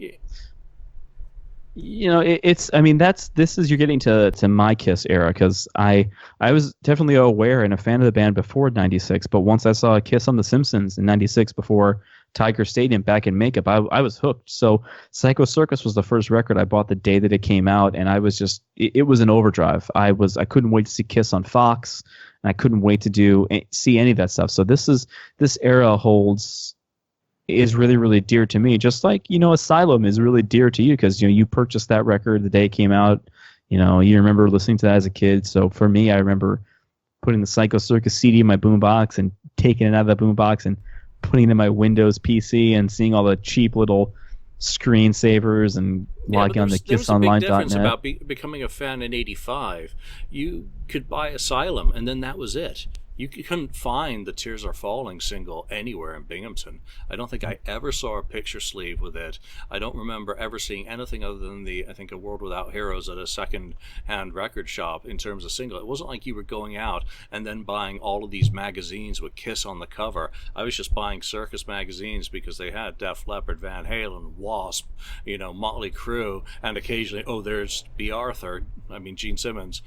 [SPEAKER 2] This is, you're getting to my Kiss era, because I was definitely aware and a fan of the band before '96, but once I saw Kiss on The Simpsons in '96 before Tiger Stadium back in makeup, I was hooked. So Psycho Circus was the first record I bought the day that it came out, and I was just, it was an overdrive. I couldn't wait to see Kiss on Fox, and I couldn't wait to see any of that stuff. So this era is really, really dear to me, just like Asylum is really dear to you, because you purchased that record the day it came out. You remember listening to that as a kid. So for me, I remember putting the Psycho Circus CD in my boombox and taking it out of the boombox and putting it in my Windows PC and seeing all the cheap little screensavers and logging on the KissOnline.net.
[SPEAKER 1] There was a big difference about becoming a fan in '85. You could buy Asylum, and then that was it. You couldn't find the Tears Are Falling single anywhere in Binghamton. I don't think I ever saw a picture sleeve with it. I don't remember ever seeing anything other than A World Without Heroes at a second-hand record shop in terms of single. It wasn't like you were going out and then buying all of these magazines with Kiss on the cover. I was just buying Circus magazines because they had Def Leppard, Van Halen, Wasp, Motley Crue, and occasionally, there's B. Arthur. I mean, Gene Simmons,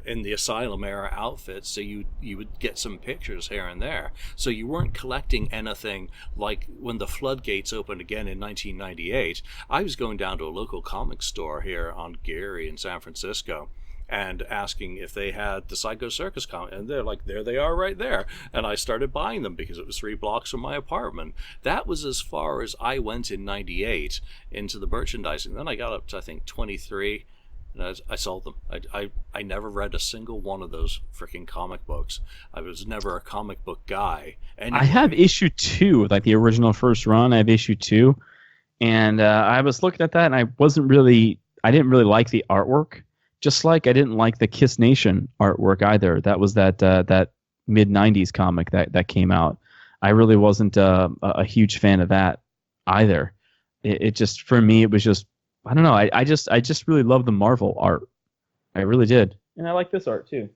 [SPEAKER 1] in the Asylum era outfits, so you would get some pictures here and there. So you weren't collecting anything like when the floodgates opened again in 1998. I was going down to a local comic store here on Geary in San Francisco and asking if they had the Psycho Circus comic, and they're like, there they are right there. And I started buying them because it was 3 blocks from my apartment. That was as far as I went in 98 into the merchandising. Then I got up to, I think, 23, and I sold them. I never read a single one of those freaking comic books. I was never a comic book guy. Anyway.
[SPEAKER 2] I have issue 2, like the original first run. I have issue 2, and I was looking at that, and I didn't really like the artwork. Just like I didn't like the Kiss Nation artwork either. That was that mid '90s comic that came out. I really wasn't a huge fan of that either. It just, for me, it was just, I don't know. I just really love the Marvel art. I really did, and I like this art too.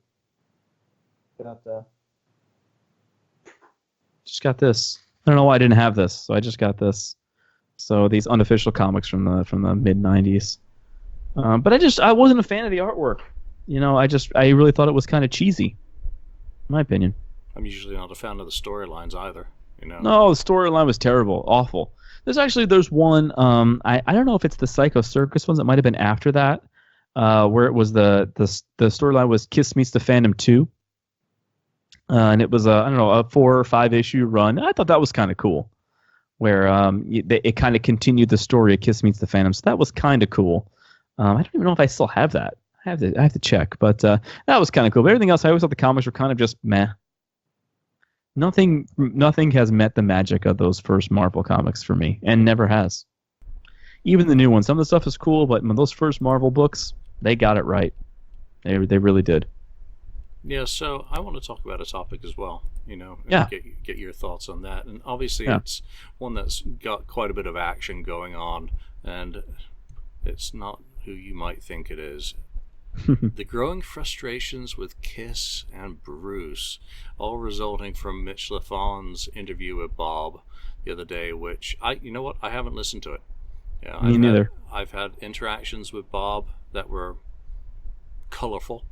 [SPEAKER 2] Just got this. I don't know why I didn't have this, so I just got this. So these unofficial comics from the mid '90s. But I wasn't a fan of the artwork. I really thought it was kind of cheesy, in my opinion.
[SPEAKER 1] I'm usually not a fan of the storylines either.
[SPEAKER 2] No, the storyline was terrible, awful. There's one. I don't know if it's the Psycho Circus ones. It might have been after that, where it was the storyline was Kiss meets the Phantom 2, and it was a 4 or 5 issue run. I thought that was kind of cool, where it kind of continued the story of Kiss meets the Phantom. So that was kind of cool. I don't even know if I still have that. I have to check, but that was kind of cool. But everything else, I always thought the comics were kind of just meh. Nothing has met the magic of those first Marvel comics for me, and never has. Even the new ones, some of the stuff is cool, but those first Marvel books, they got it right. They really did.
[SPEAKER 1] Yeah, so I want to talk about a topic as well.
[SPEAKER 2] Yeah.
[SPEAKER 1] Get your thoughts on that. And obviously, It's one that's got quite a bit of action going on, and it's not who you might think it is. The growing frustrations with Kiss and Bruce, all resulting from Mitch Lafon's interview with Bob the other day, which I haven't listened to it. Yeah,
[SPEAKER 2] Me neither.
[SPEAKER 1] I've had interactions with Bob that were colorful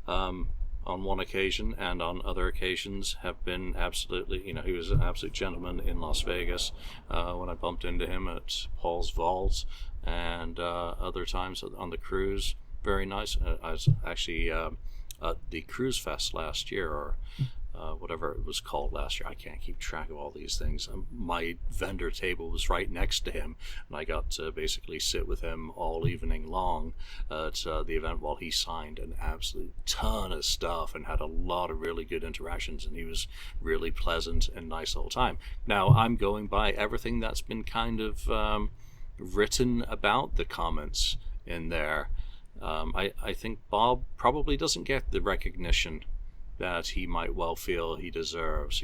[SPEAKER 1] on one occasion, and on other occasions have been absolutely, he was an absolute gentleman in Las Vegas when I bumped into him at Paul's Vault, and other times on the cruise. Very nice. I was actually at the Cruise Fest last year, or whatever it was called last year. I can't keep track of all these things. My vendor table was right next to him, and I got to basically sit with him all evening long at the event while he signed an absolute ton of stuff and had a lot of really good interactions, and he was really pleasant and nice all the time. Now, I'm going by everything that's been kind of written about the comments in there. I think Bob probably doesn't get the recognition that he might well feel he deserves.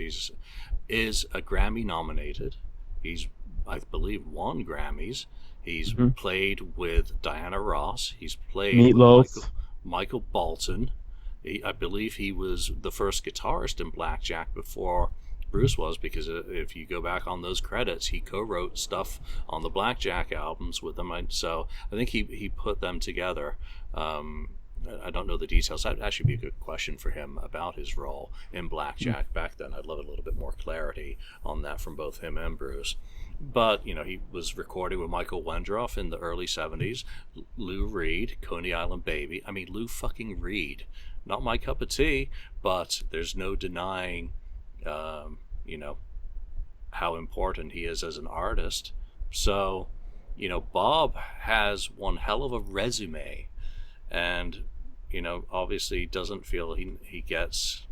[SPEAKER 1] Is a Grammy nominated. He's, I believe, won Grammys. He's played with Diana Ross. He's played
[SPEAKER 2] Meatloaf.
[SPEAKER 1] with Michael Bolton. I believe he was the first guitarist in Blackjack before Bruce was, because if you go back on those credits, he co-wrote stuff on the Blackjack albums with them. So I think he put them together. I don't know the details. That'd actually be a good question for him about his role in Blackjack back then. I'd love a little bit more clarity on that from both him and Bruce. But, he was recording with Michael Wendroff in the early 70s. Lou Reed, Coney Island Baby. I mean, Lou fucking Reed. Not my cup of tea, but there's no denying how important he is as an artist. So, Bob has one hell of a resume, and, obviously doesn't feel he gets,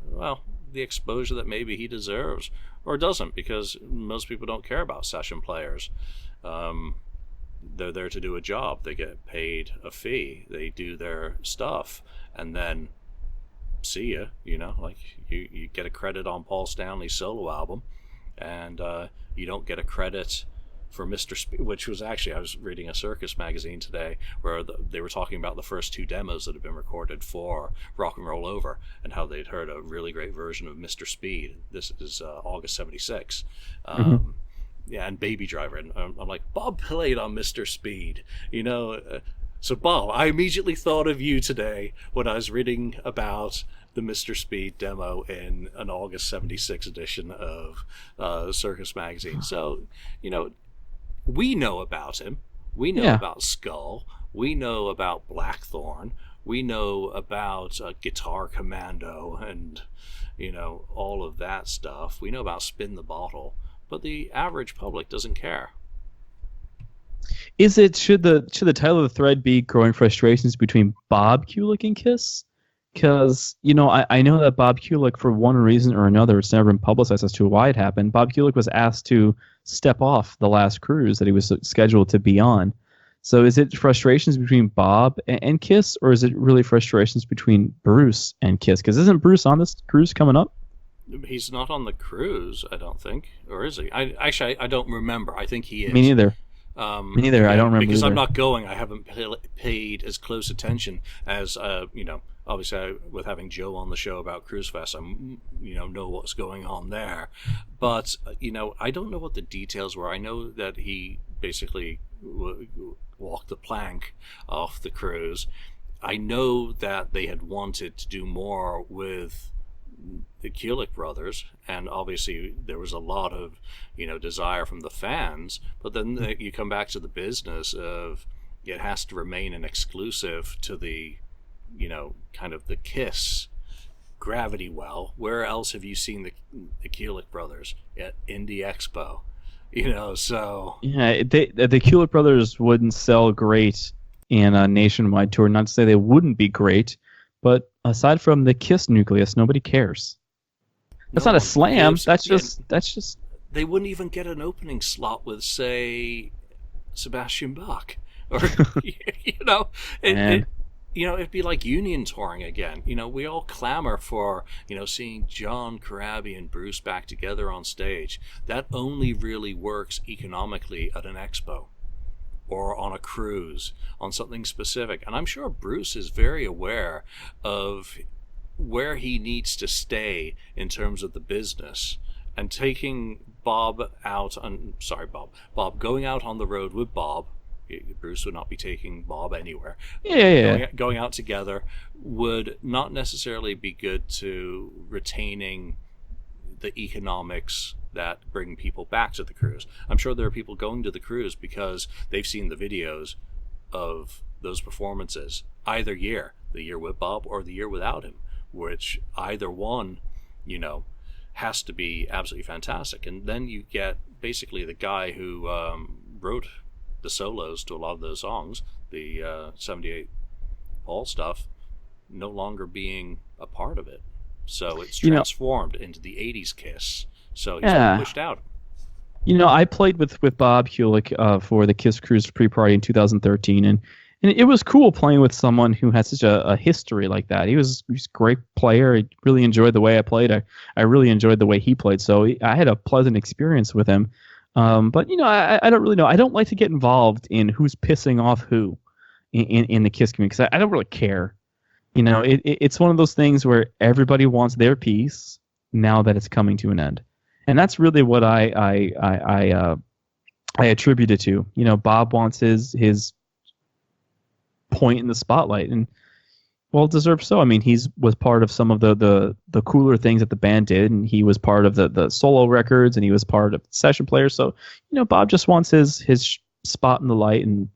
[SPEAKER 1] the exposure that maybe he deserves, or doesn't, because most people don't care about session players. They're there to do a job. They get paid a fee. They do their stuff, and then see ya. You get a credit on Paul Stanley's solo album, and you don't get a credit for Mr. Speed, which was actually, I was reading a Circus magazine today where they were talking about the first 2 demos that had been recorded for Rock and Roll Over, and how they'd heard a really great version of Mr. Speed. This is August 76. Yeah, and Baby Driver, and I'm like, Bob played on Mr. Speed. So, Bob, I immediately thought of you today when I was reading about the Mr. Speed demo in an August 76 edition of Circus Magazine. So, you know, we know about him. We know about Skull. We know about Blackthorn. We know about Guitar Commando and, you know, all of that stuff. We know about Spin the Bottle. But the average public doesn't care.
[SPEAKER 2] Should the title of the thread be Growing Frustrations Between Bob Kulick and Kiss? Because, you know, I know that Bob Kulick, for one reason or another, it's never been publicized as to why it happened. Bob Kulick was asked to step off the last cruise that he was scheduled to be on. So is it frustrations between Bob and Kiss, or is it really frustrations between Bruce and Kiss? Because isn't Bruce on this cruise coming up?
[SPEAKER 1] He's not on the cruise, I don't think. Or is he? I don't remember. I think he is.
[SPEAKER 2] Me neither. Me neither. Yeah, I don't remember
[SPEAKER 1] because
[SPEAKER 2] either.
[SPEAKER 1] I'm not going. I haven't paid as close attention as you know. Obviously, with having Joe on the show about Cruise Fest, I'm know what's going on there. But you know, I don't know what the details were. I know that he basically walked the plank off the cruise. I know that they had wanted to do more with the Kulick brothers, and obviously there was a lot of desire from the fans, but then you come back to the business of it has to remain an exclusive to the kind of the Kiss gravity well. Where else have you seen the Kulick brothers? At Indie Expo, so
[SPEAKER 2] yeah, the Kulick brothers wouldn't sell great in a nationwide tour. Not to say they wouldn't be great, but aside from the Kiss nucleus, nobody cares. That's not a slam. That's just.
[SPEAKER 1] They wouldn't even get an opening slot with, say, Sebastian Bach, or it'd be like Union touring again. We all clamor for seeing John Corabi and Bruce back together on stage. That only really works economically at an expo, or on a cruise, on something specific. And I'm sure Bruce is very aware of where he needs to stay in terms of the business, and taking Bob going out on the road with Bob. Bruce would not be taking Bob anywhere. Going out together would not necessarily be good to retaining the economics that bring people back to the cruise. I'm sure there are people going to the cruise because they've seen the videos of those performances either year, the year with Bob or the year without him, which either one, has to be absolutely fantastic. And then you get basically the guy who wrote the solos to a lot of those songs, the 78 Paul stuff, no longer being a part of it. So it's transformed into the 80s Kiss. So he's been pushed out.
[SPEAKER 2] I played with Bob Kulick for the Kiss Cruise pre-party in 2013, and it was cool playing with someone who had such a history like that. He was a great player. I really enjoyed the way I played. I really enjoyed the way he played. So I had a pleasant experience with him. But I don't really know. I don't like to get involved in who's pissing off who in the Kiss community, because I don't really care. It's one of those things where everybody wants their piece now that it's coming to an end, and that's really what I attribute it to. Bob wants his point in the spotlight, and well deserved so. I mean, was part of some of the cooler things that the band did, and he was part of the solo records, and he was part of session players. So Bob just wants his spot in the light, and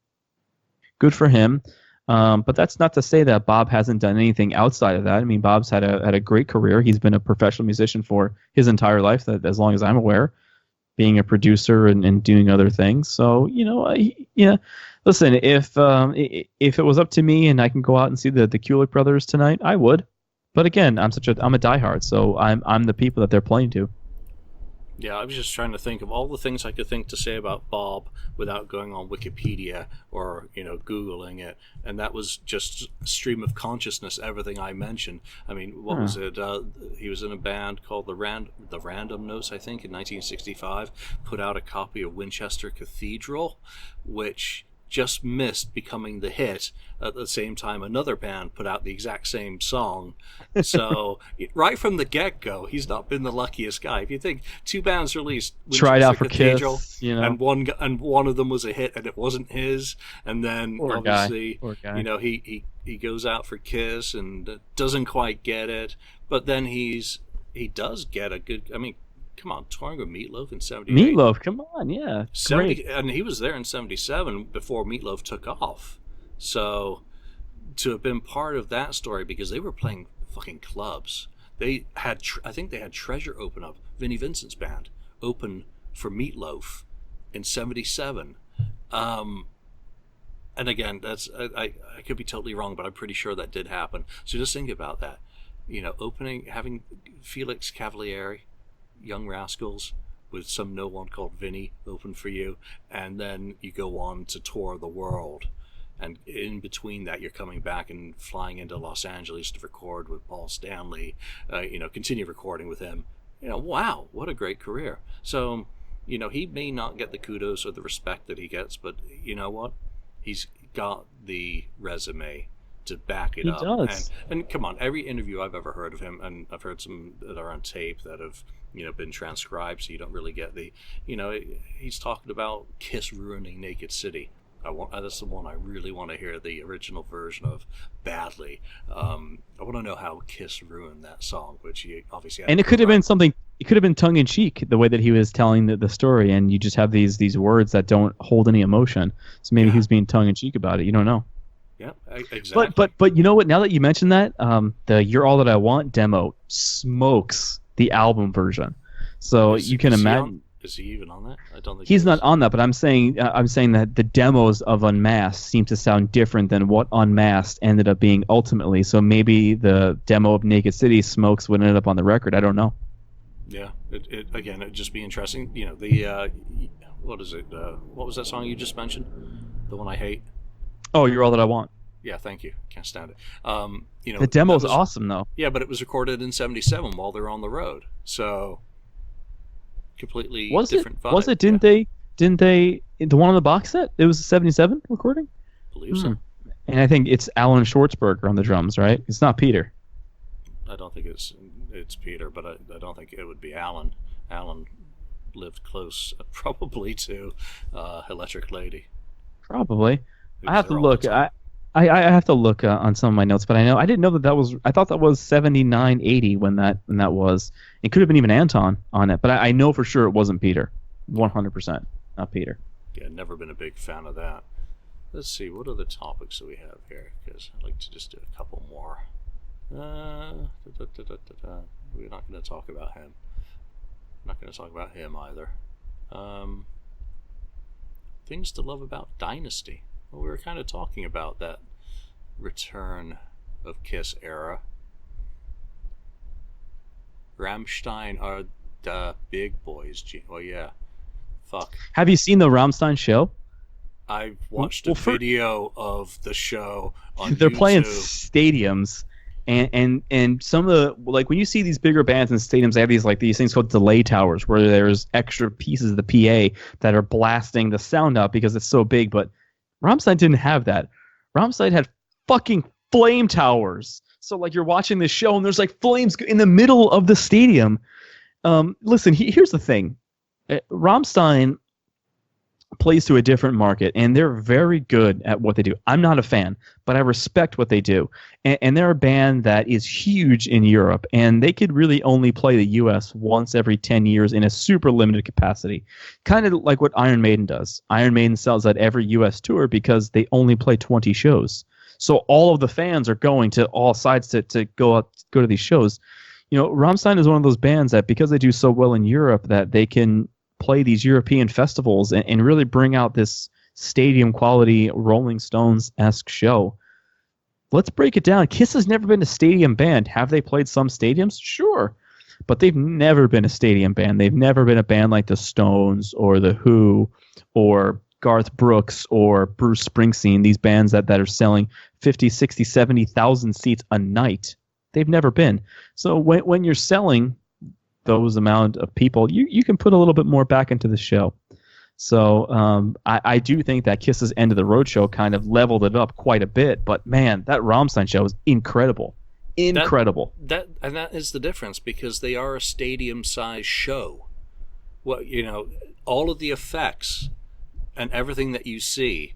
[SPEAKER 2] good for him. But that's not to say that Bob hasn't done anything outside of that. I mean, Bob's had a great career. He's been a professional musician for his entire life, as long as I'm aware, being a producer and doing other things. So listen, if it was up to me and I can go out and see the Kulick brothers tonight, I would. But again, I'm a diehard, so I'm the people that they're playing to.
[SPEAKER 1] Yeah, I was just trying to think of all the things I could think to say about Bob without going on Wikipedia or Googling it, and that was just stream of consciousness. Everything I mentioned. I mean, what was it? He was in a band called the Random Notes, I think, in 1965. Put out a copy of Winchester Cathedral, which just missed becoming the hit at the same time another band put out the exact same song. So right from the get-go, he's not been the luckiest guy. If you think two bands released
[SPEAKER 2] tried out for
[SPEAKER 1] Cathedral,
[SPEAKER 2] Kiss, you know,
[SPEAKER 1] and one of them was a hit and it wasn't his, and then obviously he goes out for Kiss and doesn't quite get it, but then he does get a good. I mean, come on, touring with Meatloaf in '78.
[SPEAKER 2] Meatloaf, come on, yeah,
[SPEAKER 1] 70,
[SPEAKER 2] great.
[SPEAKER 1] and he was there in '77 before Meatloaf took off. So to have been part of that story, because they were playing fucking clubs. They had, I think they had Treasure open up, Vinnie Vincent's band, open for Meatloaf in '77. And again, that's I could be totally wrong, but I'm pretty sure that did happen. So just think about that. You know, having Felix Cavaliere, Young Rascals, with some no one called Vinny open for you, and then you go on to tour the world. And in between that, you're coming back and flying into Los Angeles to record with Paul Stanley, continue recording with him. You know, wow, what a great career. So, you know, he may not get the kudos or the respect that he gets, but you know what? He's got the resume to back it up.
[SPEAKER 2] He does.
[SPEAKER 1] And come on, every interview I've ever heard of him, and I've heard some that are on tape that have, you know, been transcribed, so you don't really get the, you know, he's talking about Kiss ruining Naked City. That's the one I really want to hear the original version of badly. I want to know how Kiss ruined that song, which he obviously had.
[SPEAKER 2] And it could have been something. It could have been tongue in cheek the way that he was telling the story, and you just have these words that don't hold any emotion. So maybe he was being tongue in cheek about it. You don't know.
[SPEAKER 1] Yeah, exactly.
[SPEAKER 2] But you know what? Now that you mentioned that, the "You're All That I Want" demo smokes the album version. So you can imagine.
[SPEAKER 1] Is he even on that? I don't think
[SPEAKER 2] he's not on that. But I'm saying that the demos of Unmasked seem to sound different than what Unmasked ended up being ultimately. So maybe the demo of Naked City smokes what ended up on the record. I don't know.
[SPEAKER 1] Yeah, it'd just be interesting. You know, the what is it? What was that song you just mentioned? The one I hate.
[SPEAKER 2] Oh, "You're All That I Want."
[SPEAKER 1] Yeah, thank you. Can't stand it. You know,
[SPEAKER 2] the demo's awesome though.
[SPEAKER 1] Yeah, but it was recorded in '77 while they're on the road, so completely different vibe.
[SPEAKER 2] Was it? Didn't they? The one on the box set? It was a '77 recording.
[SPEAKER 1] I believe so.
[SPEAKER 2] And I think it's Alan Schwartzberger on the drums, right? It's not Peter.
[SPEAKER 1] I don't think it's Peter, but I don't think it would be Alan. Alan lived close, probably, to Electric Lady.
[SPEAKER 2] Probably. I have to look. I have to look on some of my notes, but I didn't know that was. I thought that was 79-80 when that was. It could have been even Anton on it, but I know for sure it wasn't Peter. 100%, not Peter.
[SPEAKER 1] Yeah, never been a big fan of that. Let's see, what are the topics that we have here? Because I'd like to just do a couple more. We're not going to talk about him. Not going to talk about him either. Things to love about Dynasty. Well, we were kind of talking about that return of Kiss era. Rammstein are the big boys. Well, yeah. Fuck.
[SPEAKER 2] Have you seen the Rammstein show?
[SPEAKER 1] I've watched a video of the show on
[SPEAKER 2] They're
[SPEAKER 1] YouTube.
[SPEAKER 2] Playing stadiums. And some of the, like, when you see these bigger bands in stadiums, they have these things called delay towers where there's extra pieces of the PA that are blasting the sound out because it's so big. But Rammstein didn't have that. Rammstein had fucking flame towers. So, like, you're watching this show and there's like flames in the middle of the stadium. Listen, here's the thing. Rammstein plays to a different market, and they're very good at what they do. I'm not a fan, but I respect what they do. And they're a band that is huge in Europe, and they could really only play the U.S. once every 10 years in a super limited capacity. Kind of like what Iron Maiden does. Iron Maiden sells out every U.S. tour because they only play 20 shows. So all of the fans are going to all sides to go to these shows. You know, Rammstein is one of those bands that because they do so well in Europe that they can play these European festivals and really bring out this stadium quality Rolling Stones-esque show. Let's break it down. Kiss has never been a stadium band. Have they played some stadiums? Sure. But they've never been a stadium band. They've never been a band like the Stones or the Who or Garth Brooks or Bruce Springsteen, these bands that are selling 50, 60, 70,000 seats a night. They've never been. So when you're selling those amount of people, you can put a little bit more back into the show. So I do think that Kiss's End of the Road show kind of leveled it up quite a bit. But man, that Rammstein show is incredible. Incredible.
[SPEAKER 1] That is the difference, because they are a stadium-sized show. Well, all of the effects and everything that you see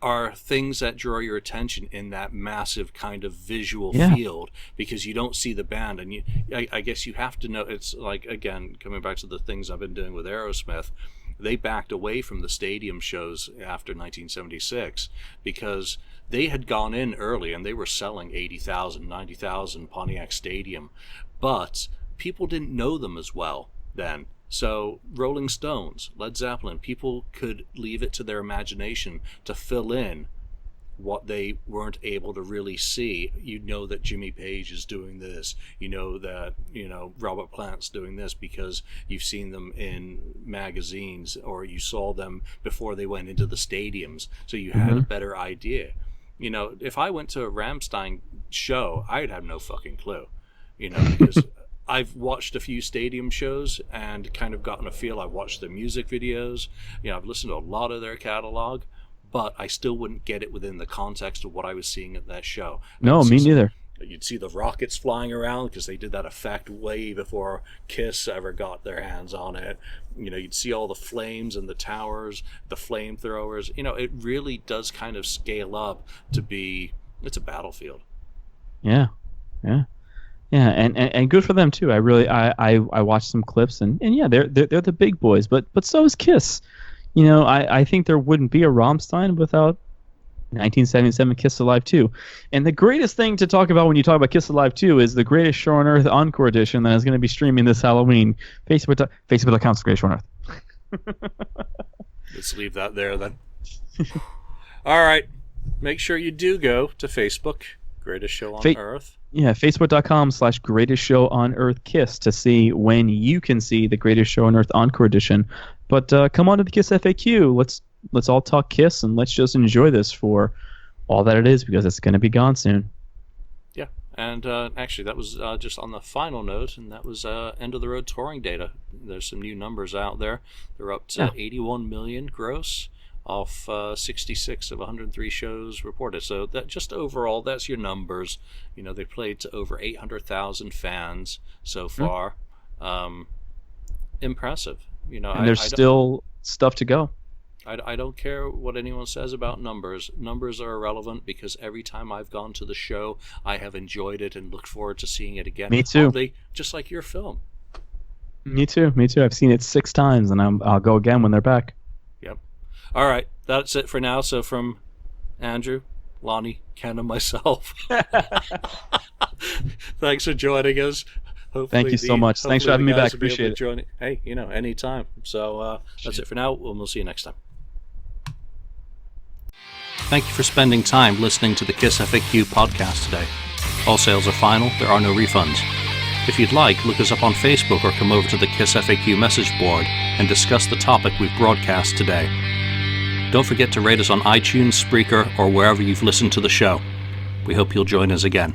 [SPEAKER 1] are things that draw your attention in that massive kind of visual field, because you don't see the band. And I guess you have to know, it's like, again, coming back to the things I've been doing with Aerosmith, they backed away from the stadium shows after 1976 because they had gone in early and they were selling 80,000, 90,000 Pontiac Stadium, but people didn't know them as well then. So Rolling Stones, Led Zeppelin, people could leave it to their imagination to fill in what they weren't able to really see. You know that Jimmy Page is doing this. You know that, Robert Plant's doing this because you've seen them in magazines or you saw them before they went into the stadiums. So you had a better idea. If I went to a Rammstein show, I'd have no fucking clue, because I've watched a few stadium shows and kind of gotten a feel. I've watched their music videos. I've listened to a lot of their catalog, but I still wouldn't get it within the context of what I was seeing at that show.
[SPEAKER 2] No, me neither.
[SPEAKER 1] You'd see the rockets flying around because they did that effect way before Kiss ever got their hands on it. You'd see all the flames and the towers, the flamethrowers. It really does kind of scale up to be, it's a battlefield.
[SPEAKER 2] Yeah. And good for them too. I watched some clips and yeah, they're the big boys, but so is Kiss. I think there wouldn't be a Rammstein without 1977 Kiss Alive 2. And the greatest thing to talk about when you talk about Kiss Alive 2 is the Greatest Show on Earth Encore Edition that is going to be streaming this Halloween. Facebook.com/Greatest Show on Earth.
[SPEAKER 1] Let's leave that there then. All right. Make sure you do go to Facebook, Greatest Show on Earth.
[SPEAKER 2] Yeah, Facebook.com/Greatest Show on Earth Kiss to see when you can see the Greatest Show on Earth Encore Edition. But come on to the Kiss FAQ. Let's all talk Kiss and let's just enjoy this for all that it is, because it's going to be gone soon.
[SPEAKER 1] Yeah, and actually that was just on the final note, and that was end of the road touring data. There's some new numbers out there. They're up to 81 million gross off 66 of 103 shows reported. So that just overall, that's your numbers. They played to over 800,000 fans so far. Impressive.
[SPEAKER 2] And there's still stuff to go.
[SPEAKER 1] I don't care what anyone says about numbers. Numbers are irrelevant because every time I've gone to the show, I have enjoyed it and looked forward to seeing it again.
[SPEAKER 2] Me too.
[SPEAKER 1] Oddly, just like your film.
[SPEAKER 2] Me too. I've seen it 6 times, and I'll go again when they're back.
[SPEAKER 1] Yep. All right, that's it for now. So from Andrew, Lonnie, Ken, and myself, thanks for joining us.
[SPEAKER 2] Thank you so much. Thanks for having me back. Appreciate it.
[SPEAKER 1] Hey, anytime. So that's it for now. We'll see you next time. Thank you for spending time listening to the Kiss FAQ podcast today. All sales are final. There are no refunds. If you'd like, look us up on Facebook or come over to the Kiss FAQ message board and discuss the topic we've broadcast today. Don't forget to rate us on iTunes, Spreaker, or wherever you've listened to the show. We hope you'll join us again.